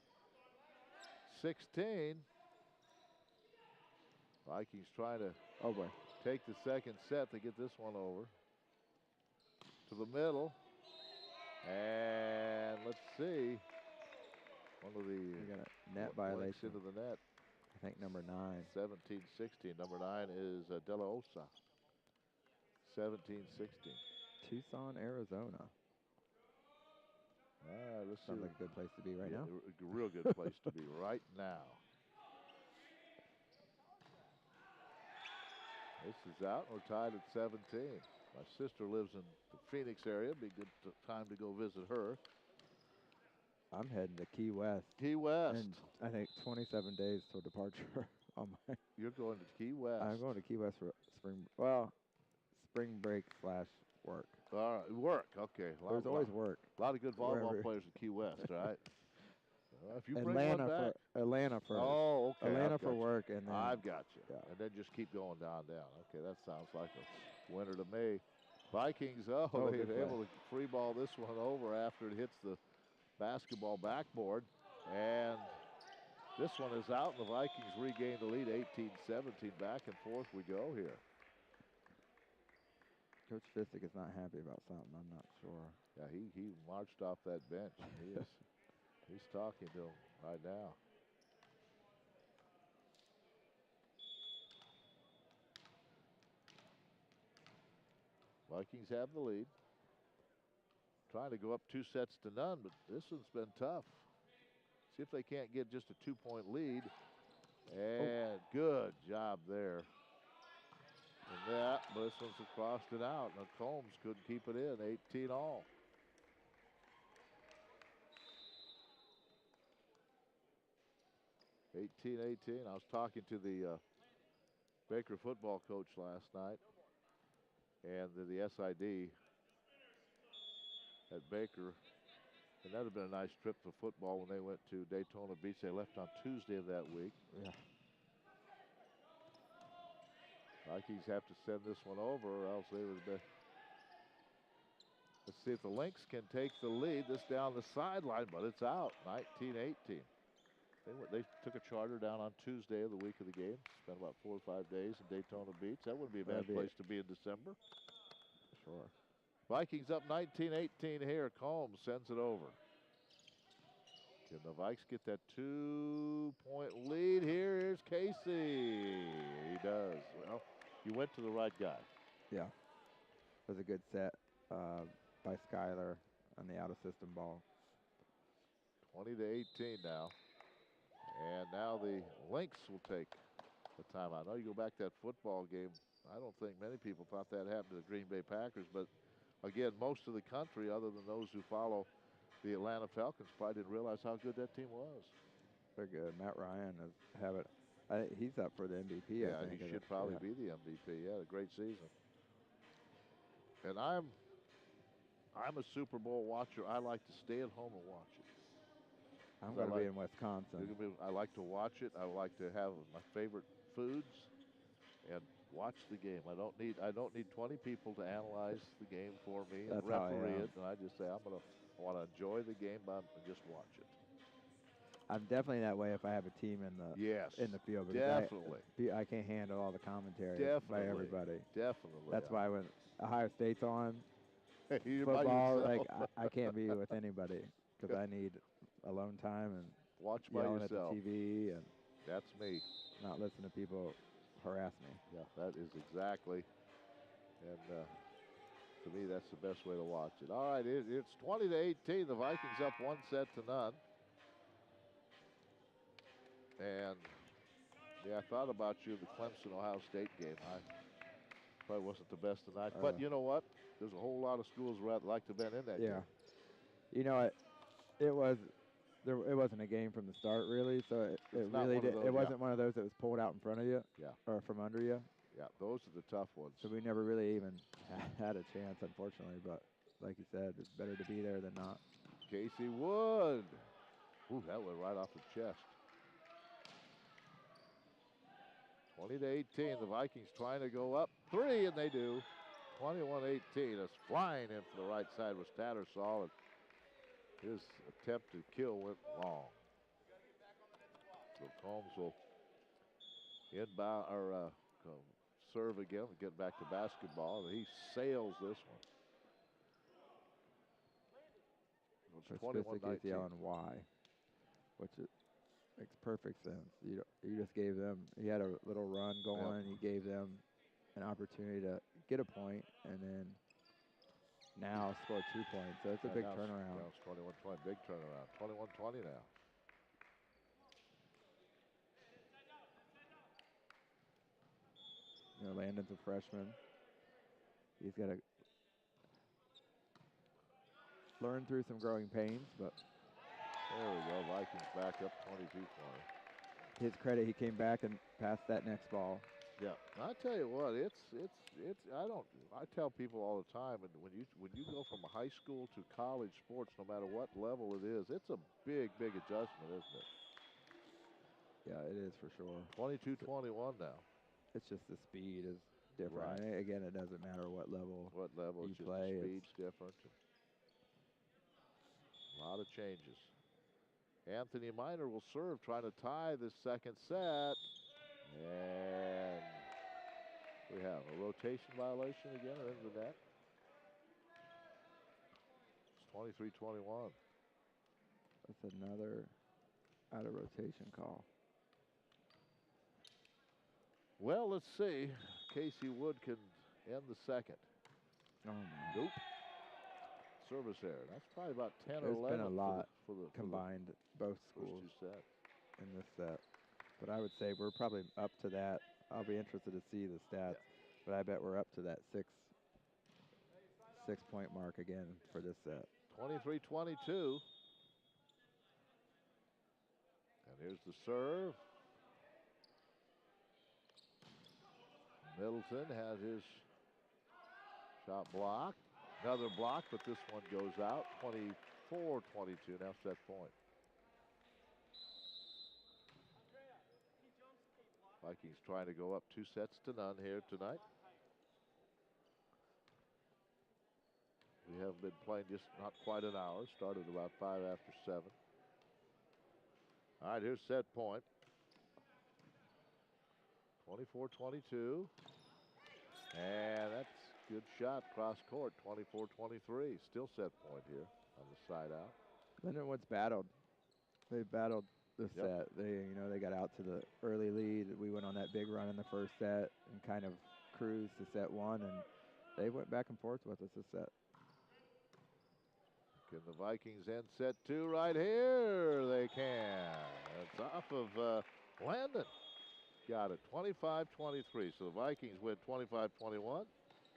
16. Vikings trying to take the second set to get this one over. To the middle. And let's see. One of the we got a net violation into the net. I think number 9. 17-16. Number 9 is De La Osa. 17-16. Tucson, Arizona. Let's Sounds like a good place to be right now. A real good place to be right now. This is out. We're tied at 17. My sister lives in the Phoenix area. Be a good time to go visit her. I'm heading to Key West. Key West. And I think 27 days till departure. On my. You're going to Key West. I'm going to Key West for spring break / work. All right, work. Okay. There's always work. A lot of good volleyball players in Key West, right? If you bring Atlanta one back. Atlanta first. Oh, okay. Atlanta for work, and then I've got you. Yeah. And then just keep going down. Okay, that sounds like a winner to me. Vikings, they're able to free ball this one over after it hits the basketball backboard. And this one is out, and the Vikings regain the lead 18-17. Back and forth we go here. Coach Fistick is not happy about something. I'm not sure. Yeah, he marched off that bench. He's talking to him right now. Vikings have the lead. Trying to go up 2 sets to none, but this one's been tough. See if they can't get just a 2-point lead. And good job there. And but this one's crossed it out. Now Combs couldn't keep it in. 18 all. I was talking to the Baker football coach last night, and the SID at Baker. And that would have been a nice trip for football when they went to Daytona Beach. They left on Tuesday of that week. Yeah. Vikings have to send this one over or else they would have been. Let's see if the Lynx can take the lead. This down the sideline, but it's out. 19-18. They took a charter down on Tuesday of the week of the game. Spent about 4 or 5 days in Daytona Beach. That wouldn't be a bad place to be in December. Sure. Vikings up 19-18 here. Combs sends it over. Can the Vikes get that 2-point lead here? Here's Casey. He does. Well, you went to the right guy. Yeah. It was a good set by Skyler on the out-of-system ball. 20-18 now. And now the Lynx will take the timeout. Now you go back to that football game. I don't think many people thought that happened to the Green Bay Packers, but again, most of the country, other than those who follow the Atlanta Falcons, probably didn't realize how good that team was. They're good. Matt Ryan he's up for the MVP. Yeah, I think. he should probably be the MVP. Yeah, a great season. And I'm a Super Bowl watcher. I like to stay at home and watch it. I'm going to be in Wisconsin. I like to watch it. I like to have my favorite foods and watch the game. I don't need 20 people to analyze the game for me and referee it. And I just say I want to enjoy the game and just watch it. I'm definitely that way if I have a team in the field. Definitely. I can't handle all the commentary by everybody. Definitely. That's why when Ohio State's on football, I can't be with anybody because I need alone time and watch by yelling yourself. At the TV, and that's me. Not listen to people harass me. Yeah, that is exactly. And to me, that's the best way to watch it. All right, it's 20-18. The Vikings up 1-0. And yeah, I thought about you the Clemson Ohio State game. I probably wasn't the best tonight, but you know what? There's a whole lot of schools where I'd like to have been in that game. You know, it wasn't a game from the start, really. So it wasn't one of those that was pulled out in front of you, or from under you. Yeah, those are the tough ones. So we never really even had a chance, unfortunately. But like you said, it's better to be there than not. Casey Wood. Ooh, that went right off the chest. 20-18. The Vikings trying to go up 3, and they do. 21-18. It's flying in from the right side was Tattersall, and his attempt to kill went long. So Combs will inbound or serve again and get back to basketball. And he sails this one. It's 21-19. Yelling why, which makes perfect sense. You just gave them. He had a little run going. He gave them an opportunity to get a point, and then now score 2 points. So it's a big turnaround. Now it's 21-20. Big turnaround. 21-20 now. You know, Landon's a freshman. He's got to learn through some growing pains, but there we go. Vikings back up 22-20. His credit, he came back and passed that next ball. Yeah, I tell you what, I tell people all the time, and when you go from a high school to college sports, no matter what level it is, it's a big adjustment, isn't it? Yeah, it is for sure. 22-21 now. It's just the speed is different. Right. Again, it doesn't matter what level you it's just play. The speed's different. A lot of changes. Anthony Miner will serve, trying to tie the second set. And we have a rotation violation again into the net. It's 23-21. That's another out of rotation call. Well, let's see. Casey Wood can end the second. Oh, no. Nope. Service error. That's probably about 10 There's or 11 been a lot for the combined, both schools first 2 sets. In this set. But I would say we're probably up to that. I'll be interested to see the stats, but I bet we're up to that six-point mark again for this set. 23-22. And here's the serve. Middleton has his shot blocked. Another block, but this one goes out. 24-22, now set point. Vikings trying to go up 2-0 here tonight. We haven't been playing just not quite an hour. Started about 7:05. All right, here's set point. 24-22. And that's a good shot cross court. 24-23. Still set point here on the side out. Lindenwood's battled. They battled the set. They got out to the early lead. We went on that big run in the first set and kind of cruised to set one, and they went back and forth with us this set. Can the Vikings end set two right here? They can. It's off of Landon. Got it. 25-23. So the Vikings win 25-21,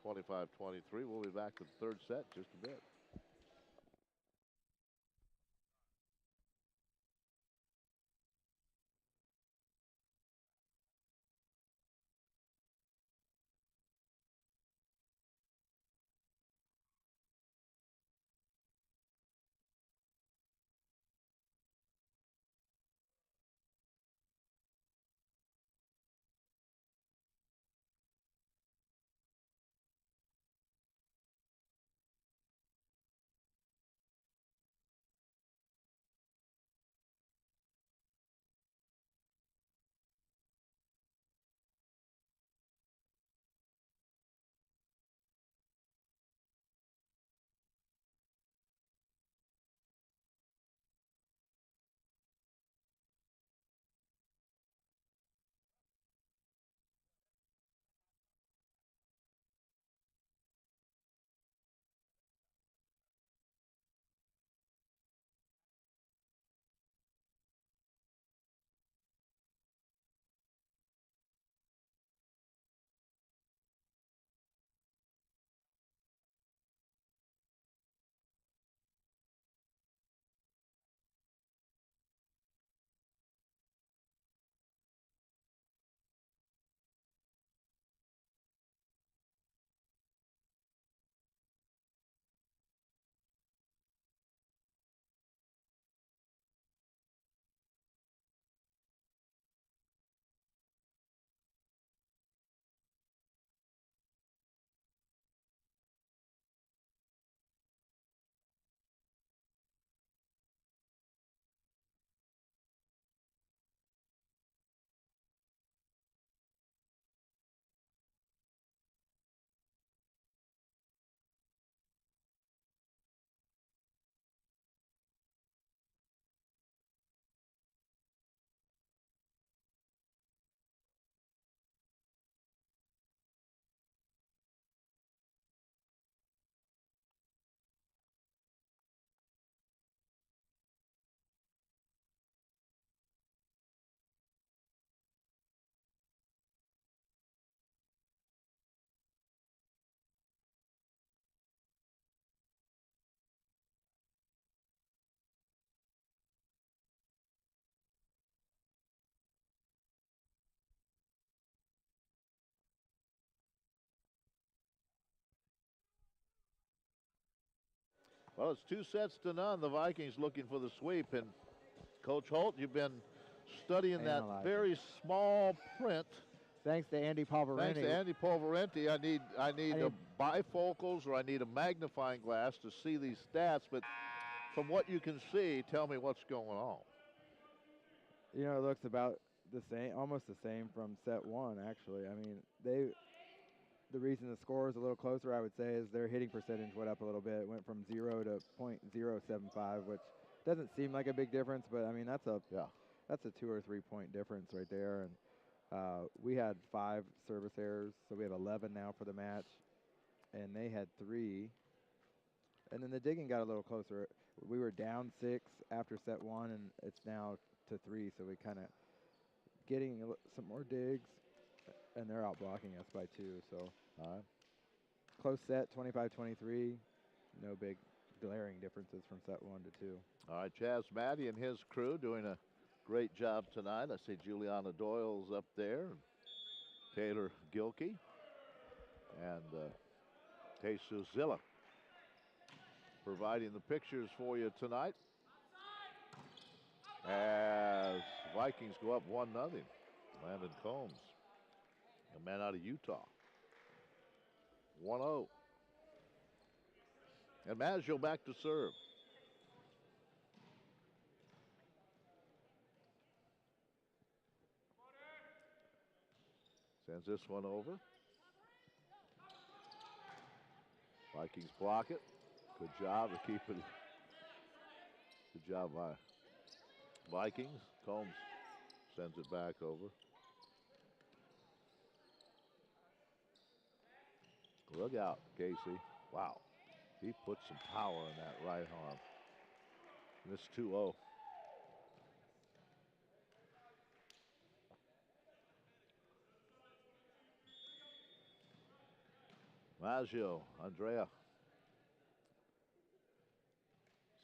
25-23. We'll be back with the third set in just a bit. Well, it's 2-0. The Vikings looking for the sweep. And Coach Holt, you've been studying that very small print. Thanks to Andy Polverenti. Thanks to Andy Polverenti. I need a bifocals or I need a magnifying glass to see these stats. But from what you can see, tell me what's going on. It looks about the same, almost the same from set one, actually. I mean, the reason the score is a little closer, I would say, is their hitting percentage went up a little bit. It went from 0 to .075, which doesn't seem like a big difference, but I mean that's a 2 or 3 point difference right there. And we had 5 service errors, so we have 11 now for the match, and they had 3. And then the digging got a little closer. We were down 6 after set one, and it's now to 3, so we kind of getting some more digs. And they're out blocking us by 2, so close set, 25-23. No big glaring differences from set 1 to 2. All right, Chaz Maddie and his crew doing a great job tonight. I see Juliana Doyle's up there, Taylor Gilkey, and Jesus Zilla providing the pictures for you tonight as Vikings go up 1-0. Landon Combs, a man out of Utah. 1-0. And Maggio back to serve. Sends this one over. Vikings block it. Good job to keep it. Good job by Vikings. Combs sends it back over. Look out, Casey. Wow. He put some power in that right arm. Missed 2-0. Maggio, Andrea.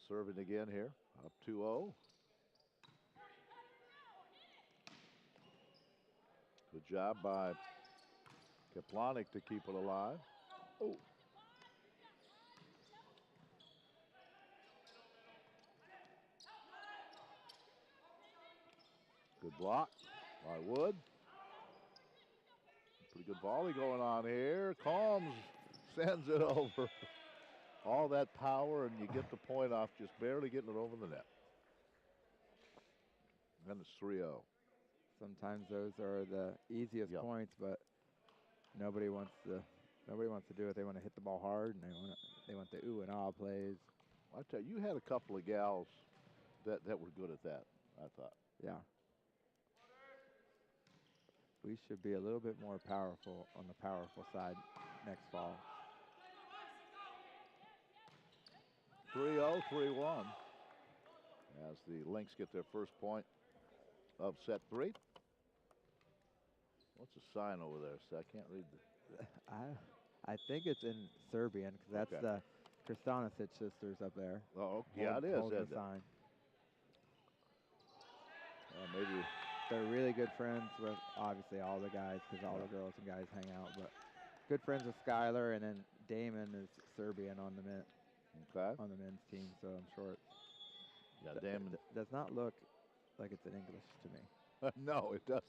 Serving again here. Up 2-0. Good job by Kaplanik to keep it alive. Oh. Good block by Wood. Pretty good volley going on here. Combs sends it over. All that power, and you get the point off just barely getting it over the net. And it's 3-0. Sometimes those are the easiest points, but nobody wants to do it. They want to hit the ball hard, and they want the ooh and ah plays. I tell you, you had a couple of gals that were good at that, I thought. Yeah. We should be a little bit more powerful on the powerful side next fall. 3-0, 3-1. As the Lynx get their first point of set 3. What's the sign over there? So I can't read the. I think it's in Serbian because that's the Krstanisic sisters up there. Oh, yeah, it is. The sign. Maybe. They're really good friends with obviously all the guys because all the girls and guys hang out. But good friends with Skylar, and then Damon is Serbian on the men's team. So I'm sure. Damon does not look like it's in English to me. No, it doesn't.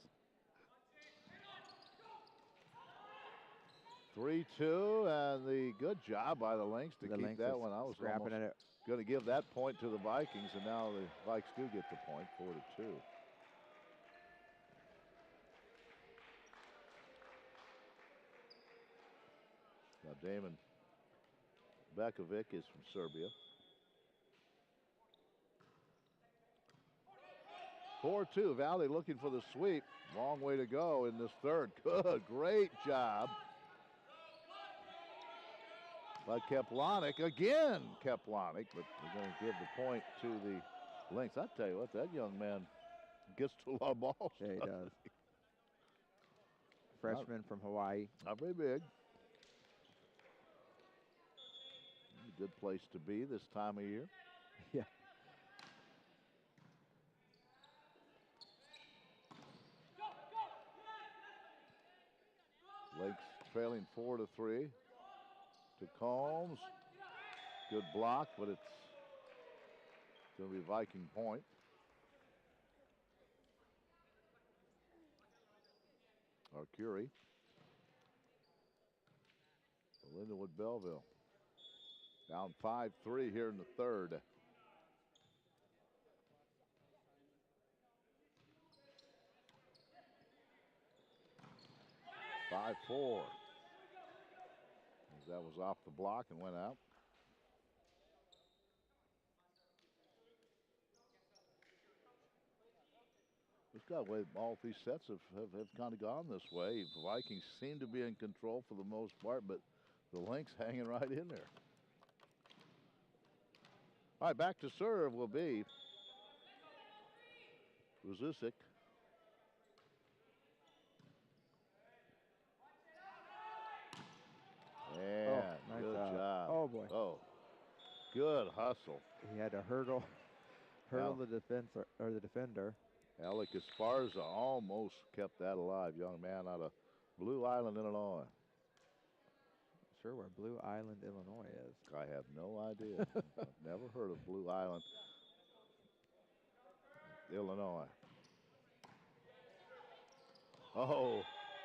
3-2, and the good job by the Lynx to keep that one. I was scrapping at it. Going to give that point to the Vikings, and now the Vikes do get the point, 4-2. Now Damon Bekovic is from Serbia. 4-2, Valley looking for the sweep. Long way to go in this third. Good, great job by Kaplanik. Again, Kaplanik, but we're going to give the point to the Lynx. I tell you what, that young man gets to a lot of balls. Yeah, he does. Freshman from Hawaii. Not very big. Good place to be this time of year. Yeah. Lakes trailing 4-3 to Combs. Good block, but it's going to be Viking point. Arcuri. Lindenwood Belleville. Down 5-3 here in the third. (5-4). That was off the block and went out. Just got way all three sets have kind of gone this way. The Vikings seem to be in control for the most part, but the Lynx hanging right in there. All right, back to serve will be Ruzusik. And nice good job. Oh boy. Oh, good hustle. He had to hurdle the defender. Alec Esparza almost kept that alive. Young man out of Blue Island, Illinois. Sure where Blue Island, Illinois is. I have no idea. I've never heard of Blue Island, Illinois. Oh,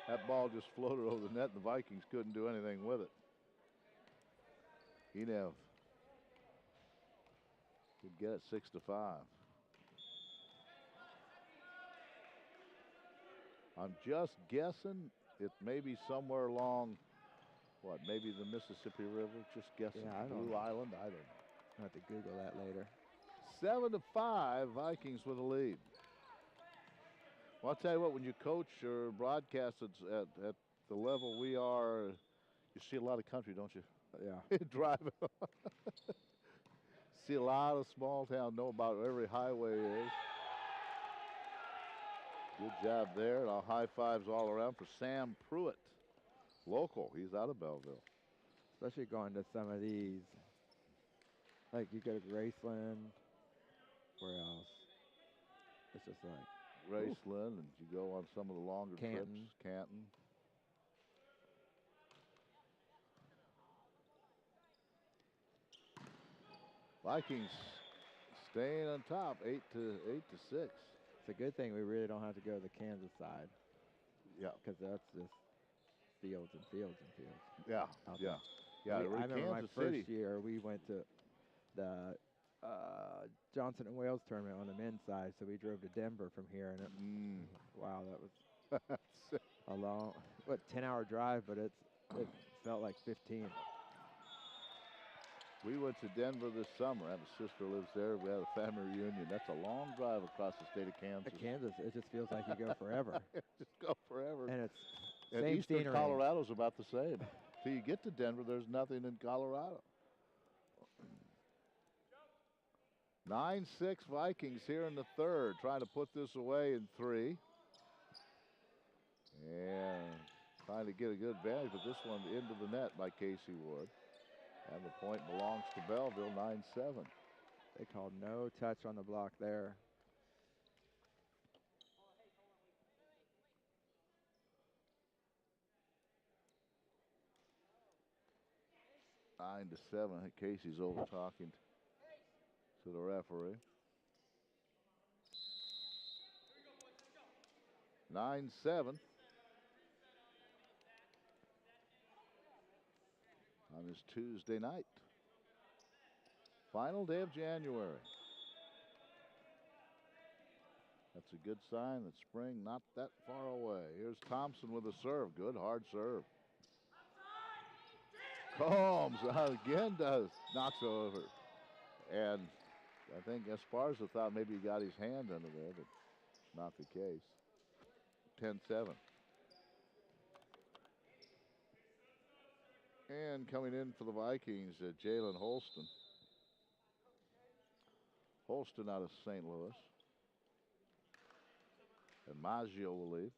that ball just floated over the net, and the Vikings couldn't do anything with it. Enev could get it 6-5. I'm just guessing it may be somewhere along, what, maybe the Mississippi River? Just guessing. Yeah, I don't Blue know. Island? I don't know. I'll have to Google that later. 7-5, Vikings with a lead. Well, I'll tell you what, when you coach or broadcast at the level we are, you see a lot of country, don't you? Yeah. Driving. See a lot of small town, know about where every highway is. Good job there, and all high fives all around for Sam Pruitt. Local, he's out of Belleville. Especially going to some of these. Like you go to Graceland. Where else? It's just like Graceland, and you go on some of the longer Canton. trips. Canton. Vikings staying on top, 8-6. It's a good thing we really don't have to go to the Kansas side. Yeah. Because that's just fields and fields and fields. Yeah, yeah. Yeah, I remember Kansas my City. first year, we went to the Johnson and Wales tournament on the men's side, so we drove to Denver from here, and wow, that was a long, 10-hour drive, but it felt like 15. We went to Denver this summer. I have a sister who lives there. We had a family reunion. That's a long drive across the state of Kansas. Kansas, it just feels like you go forever. Just go forever. And it's and same eastern scenery. Colorado's about the same. Till you get to Denver, there's nothing in Colorado. 9-6 Vikings here in the third, trying to put this away in 3. And trying to get a good advantage, but this one into the net by Casey Wood. And the point belongs to Belleville, 9-7. They called no touch on the block there. Nine to 7. I think Casey's over talking to the referee. 9-7. On this Tuesday night. Final day of January. That's a good sign that spring not that far away. Here's Thompson with a serve. Good hard serve. Combs again knocks over. And I think Esparza thought maybe he got his hand under there, but not the case. 10-7. And coming in for the Vikings, Jalen Holston. Holston out of St. Louis. And Maggio will lead.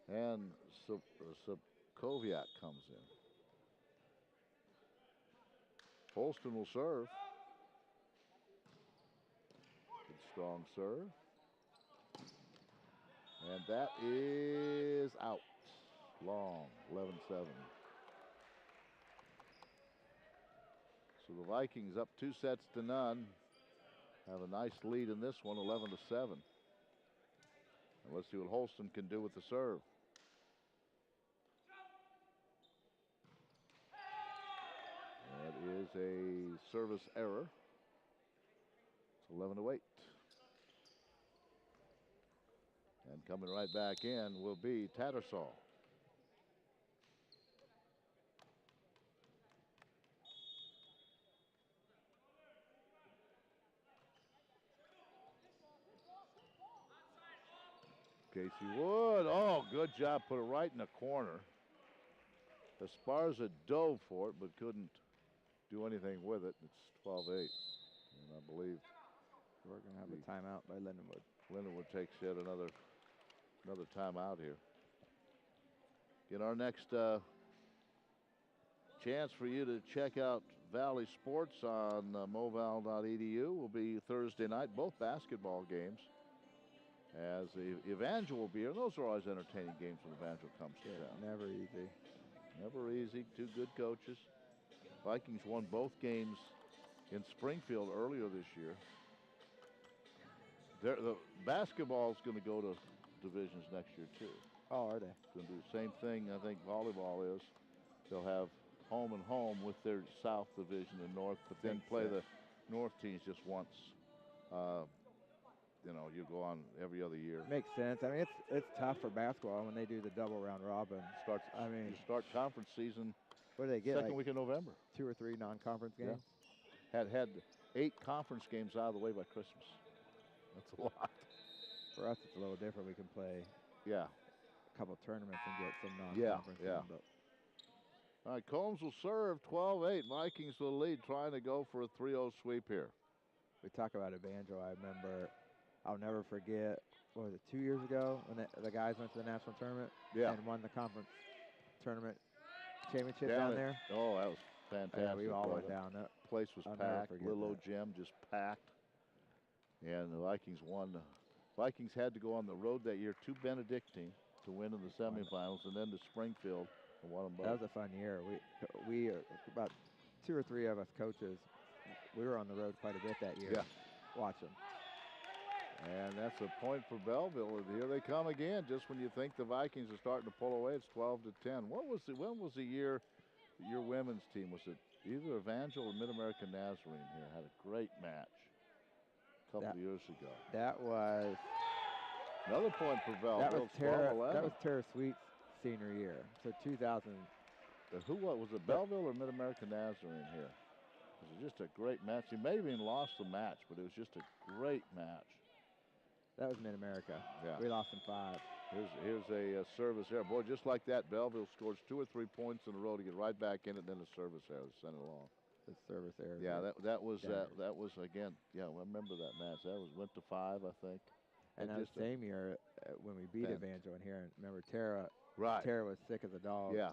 And Sokoviak comes in. Holston will serve. Good strong serve. And that is out. Long, 11-7. So the Vikings up 2-0. Have a nice lead in this one, 11-7. And let's see what Holston can do with the serve. That is a service error. It's 11-8. And coming right back in will be Tattersall. Casey Wood, oh, good job, put it right in the corner. Esparza dove for it, but couldn't do anything with it. It's 12-8, and I believe we're going to have a timeout by Lindenwood. Lindenwood takes yet another timeout here. Get our next chance for you to check out Valley Sports on moval.edu will be Thursday night, both basketball games. As the Evangel will be here. Those are always entertaining games when Evangel comes to town. Never easy. Never easy. Two good coaches. Vikings won both games in Springfield earlier this year. The basketball's going to go to divisions next year too. Oh, are they? Going to do the same thing I think volleyball is. They'll have home and home with their South division and North, but then play the North teams just once. You know, you go on every other year. Makes sense. I mean, it's tough for basketball when they do the double round robin. You start conference season. What do they get? Second week in November. 2 or 3 non-conference games. Yeah. Had 8 conference games out of the way by Christmas. That's a lot. For us, it's a little different. We can play. Yeah. A couple tournaments and get some non-conference. Yeah. All right, Combs will serve 12-8. Vikings will lead, trying to go for a 3-0 sweep here. We talk about Evangel. I remember, I'll never forget, what was it, 2 years ago when the guys went to the national tournament and won the conference tournament championship down there? Oh, that was fantastic. Yeah, we all went down. That place was packed. Little old gym just packed. And the Vikings won. The Vikings had to go on the road that year to Benedictine to win in the semifinals, and then to Springfield and won them both. That was a fun year. We about 2 or 3 of us coaches, we were on the road quite a bit that year. Watching. And that's a point for Belleville. And here they come again. Just when you think the Vikings are starting to pull away, it's 12-10. When was the year your women's team? Was it either Evangel or Mid-American Nazarene here? Had a great match a couple of years ago. That was another point for Belleville. That was Tara Sweet's senior year. So 2000. Was it Belleville or Mid-American Nazarene here? It was just a great match. He may have even lost the match, but it was just a great match. That was Mid-America. Yeah. We lost in 5. Here's a service error. Boy, just like that, Belleville scores 2 or 3 points in a row to get right back in it, and then a service error to send it along. The service error. Yeah, that was again. Yeah, I remember that match. That went to 5, I think. And that was the same year when we beat Evangel in here. And remember, Tara was sick as a dog. Yeah.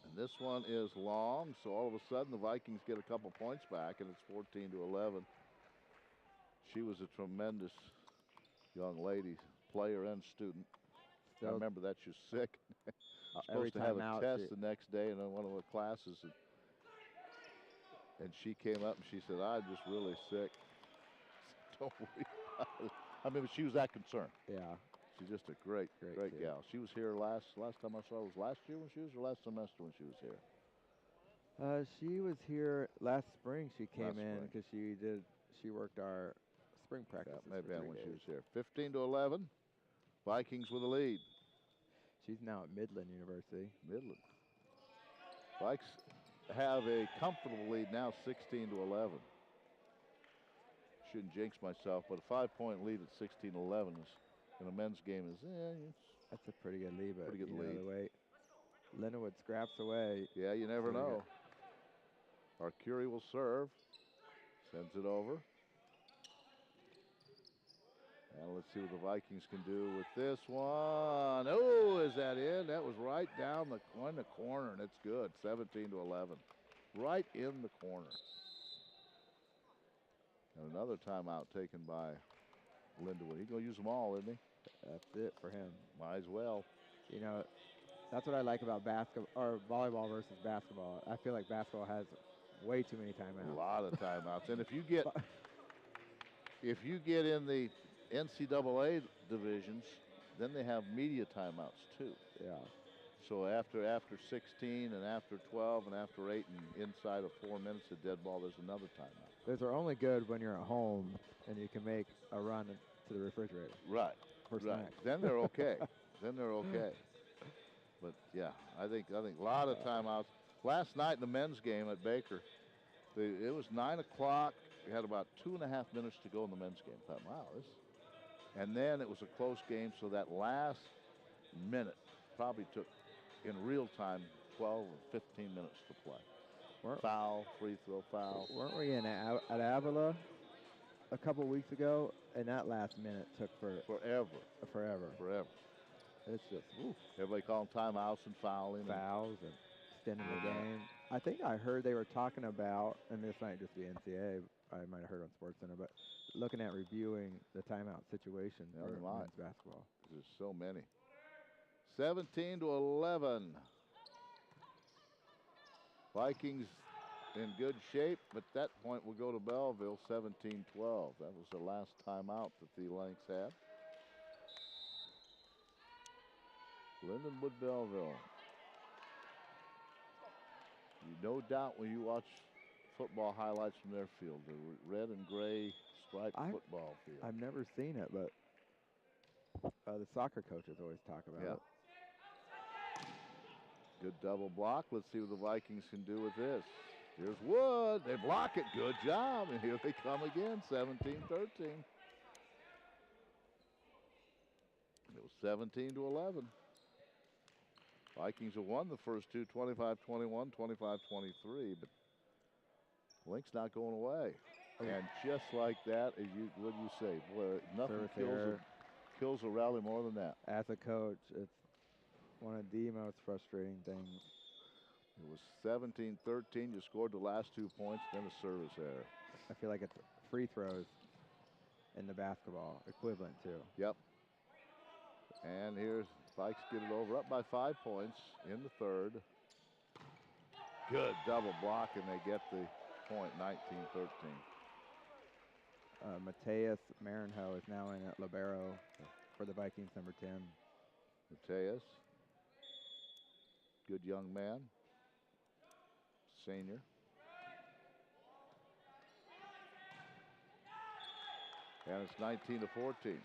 And this one is long, so all of a sudden the Vikings get a couple points back, and it's 14-11. She was a tremendous young lady, player and student. I remember that she was sick. Supposed to have a test the next day in one of the classes. And she came up and she said, "I'm just really sick." Don't worry about it. I mean, she was that concerned. Yeah. She's just a great gal. She was here last time I saw her was last year when she was, or last semester when she was here? She was here last spring. She came in because she worked our spring practice. Maybe when she was here. 15-11. Vikings with a lead. She's now at Midland University. Midland. Vikes have a comfortable lead now, 16-11. Shouldn't jinx myself, but a 5-point lead at 16-11 in a men's game is that's a pretty good lead. But pretty good lead. The way Lindenwood scraps away. Yeah, you never know. Arcuri will serve. Sends it over. And let's see what the Vikings can do with this one. Oh, is that in? That was right down the corner, and it's good. 17-11. Right in the corner. And another timeout taken by Lindenwood. He's going to use them all, isn't he? That's it for him. Might as well. You know, that's what I like about basketball or volleyball versus basketball. I feel like basketball has way too many timeouts. A lot of timeouts. And if you get in the NCAA divisions, then they have media timeouts too. Yeah. So after 16 and after 12 and after 8 and inside of 4 minutes of dead ball, there's another timeout. Those are only good when you're at home and you can make a run to the refrigerator. Right. For snacks. Then they're okay. But yeah, I think a lot of timeouts. Last night in the men's game at Baker, it was 9 o'clock. We had about 2.5 minutes to go in the men's game. I thought, wow, and then it was a close game, so that last minute probably took, in real time, 12 or 15 minutes to play. Foul, free throw, foul. Weren't we at Avila a couple weeks ago, and that last minute took forever. It's just, oof. Everybody calling timeouts and fouling. Fouls and extending the game. I think I heard they were talking about, and this might just be NCAA, I might have heard on SportsCenter, but looking at reviewing the timeout situation for men's basketball. There's so many. 17-11. Vikings in good shape, but that point will go to Belleville, 17-12. That was the last timeout that the Lynx had. Lindenwood Belleville. You no doubt when you watch football highlights from their field, the red and gray striped football field. I've never seen it, but the soccer coaches always talk about it. Good double block. Let's see what the Vikings can do with this. Here's Wood. They block it. Good job. And here they come again, 17-13. It was 17-11. Vikings have won the first two, 25-21, 25-23, but Lynx not going away. And just like that, as you what do you say? Boy, nothing kills a rally more than that. As a coach, it's one of the most frustrating things. It was 17-13. You scored the last 2 points, then a service error. I feel like it's free throws in the basketball equivalent too. Yep. And here's Vikes get it over, up by 5 points in the third. Good double block, and they get the point, 19-13. Mateus Marinho is now in at libero for the Vikings, number 10. Mateus, good young man, senior. And it's 19-14.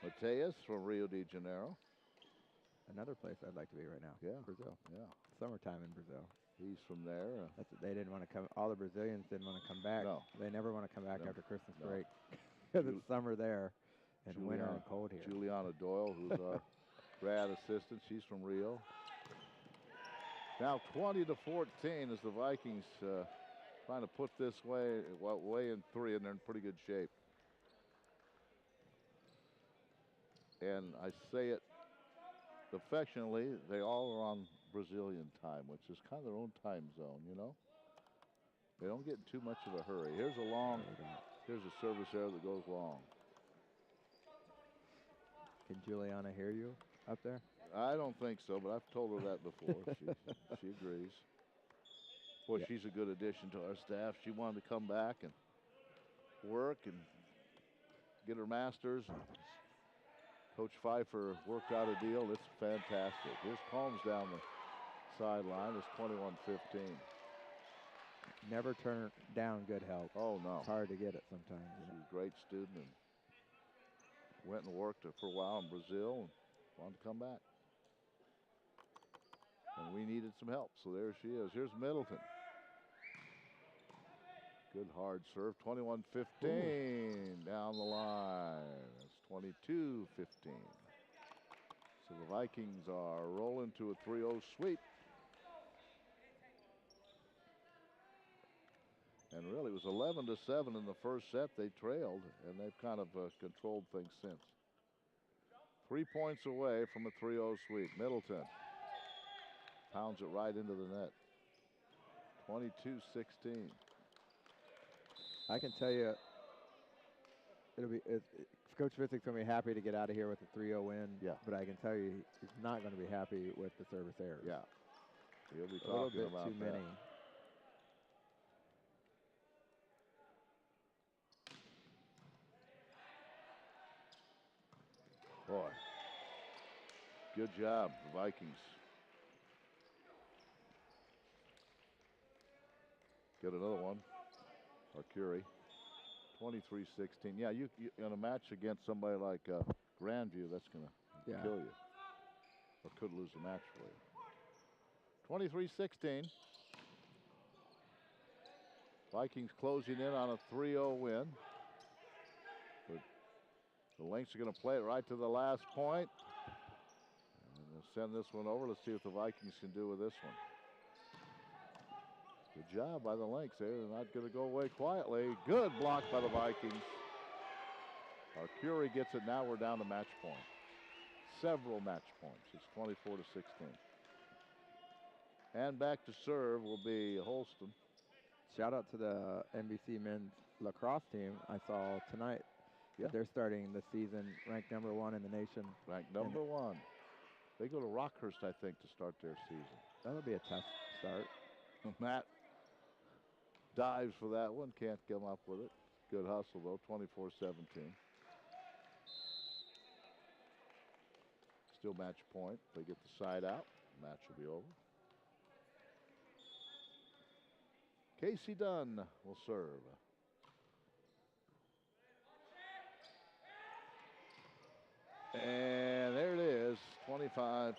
Mateus from Rio de Janeiro. Another place I'd like to be right now. Yeah. Brazil. Yeah. Summertime in Brazil. He's from there. They didn't want to come. All the Brazilians didn't want to come back. No. They never want to come back No. after Christmas No. break. Because it's summer there and winter and cold here. Juliana Doyle, who's our grad assistant, she's from Rio. Now 20-14 as the Vikings trying to put this way in three, and they're in pretty good shape. And I say it affectionately, they all are on Brazilian time, which is kind of their own time zone, you know. They don't get in too much of a hurry. Here's a service error that goes long. Can Juliana hear you up there? I don't think so, but I've told her that before. She agrees. Boy, Yeah. she's a good addition to our staff. She wanted to come back and work and get her master's. And Coach Pfeiffer worked out a deal. It's fantastic. Here's Combs down the sideline. It's 21-15. Never turn down good help. Oh, no. It's hard to get it sometimes. She's a great student and went and worked for a while in Brazil and wanted to come back. And we needed some help, so there she is. Here's Middleton. Good hard serve, 21-15 down the line. That's 22-15. So the Vikings are rolling to a 3-0 sweep. And really, it was 11-7 in the first set. They trailed, and they've kind of controlled things since. 3 points away from a 3-0 sweep. Middleton pounds it right into the net. 22-16. I can tell you, Coach Fissick's going to be happy to get out of here with a 3-0 win. Yeah. But I can tell you, he's not going to be happy with the service errors. Yeah. He'll be a little talking bit about too many. Boy, good job, the Vikings. Get another one. Arcuri, 23-16. Yeah, you in a match against somebody like Grandview, that's going to kill you, or could lose the match for you. 23-16. Vikings closing in on a 3-0 win. But the Lynx are going to play it right to the last point. And they'll send this one over. Let's see what the Vikings can do with this one. Good job by the Lynx. They're not going to go away quietly. Good block by the Vikings. Arcuri gets it. Now we're down to match point. Several match points. It's 24-16. And back to serve will be Holston. Shout out to the NBC men's lacrosse team I saw tonight. Yeah. They're starting the season ranked #1 in the nation. Ranked #1. They go to Rockhurst, I think, to start their season. That'll be a tough start. Matt dives for that one. Can't come up with it. Good hustle, though. 24-17. Still match point. They get the side out. Match will be over. Casey Dunn will serve. And there it is, 25-17.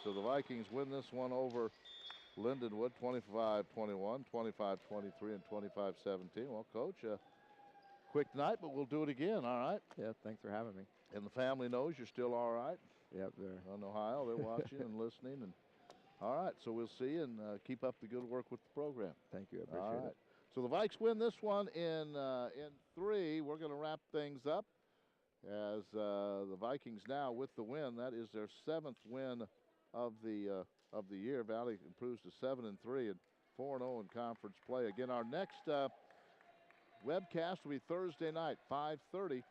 So the Vikings win this one over Lindenwood, 25-21, 25-23, and 25-17. Well, Coach, quick night, but we'll do it again, all right? Yeah, thanks for having me. And the family knows you're still all right? Yep, they're in Ohio. They're watching and listening. And all right, so we'll see you, and keep up the good work with the program. Thank you, I appreciate it. So the Vikes win this one in 3. We're going to wrap things up as the Vikings now with the win. That is their 7th win of the year. Valley improves to 7-3 and 4-0 in conference play. Again, our next webcast will be Thursday night, 5:30,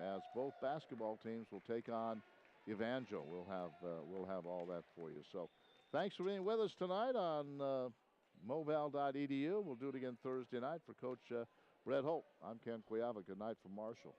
as both basketball teams will take on Evangel. We'll have all that for you. So thanks for being with us tonight on moval.edu. We'll do it again Thursday night for Coach Brett Holt. I'm Ken Quiava. Good night from Marshall.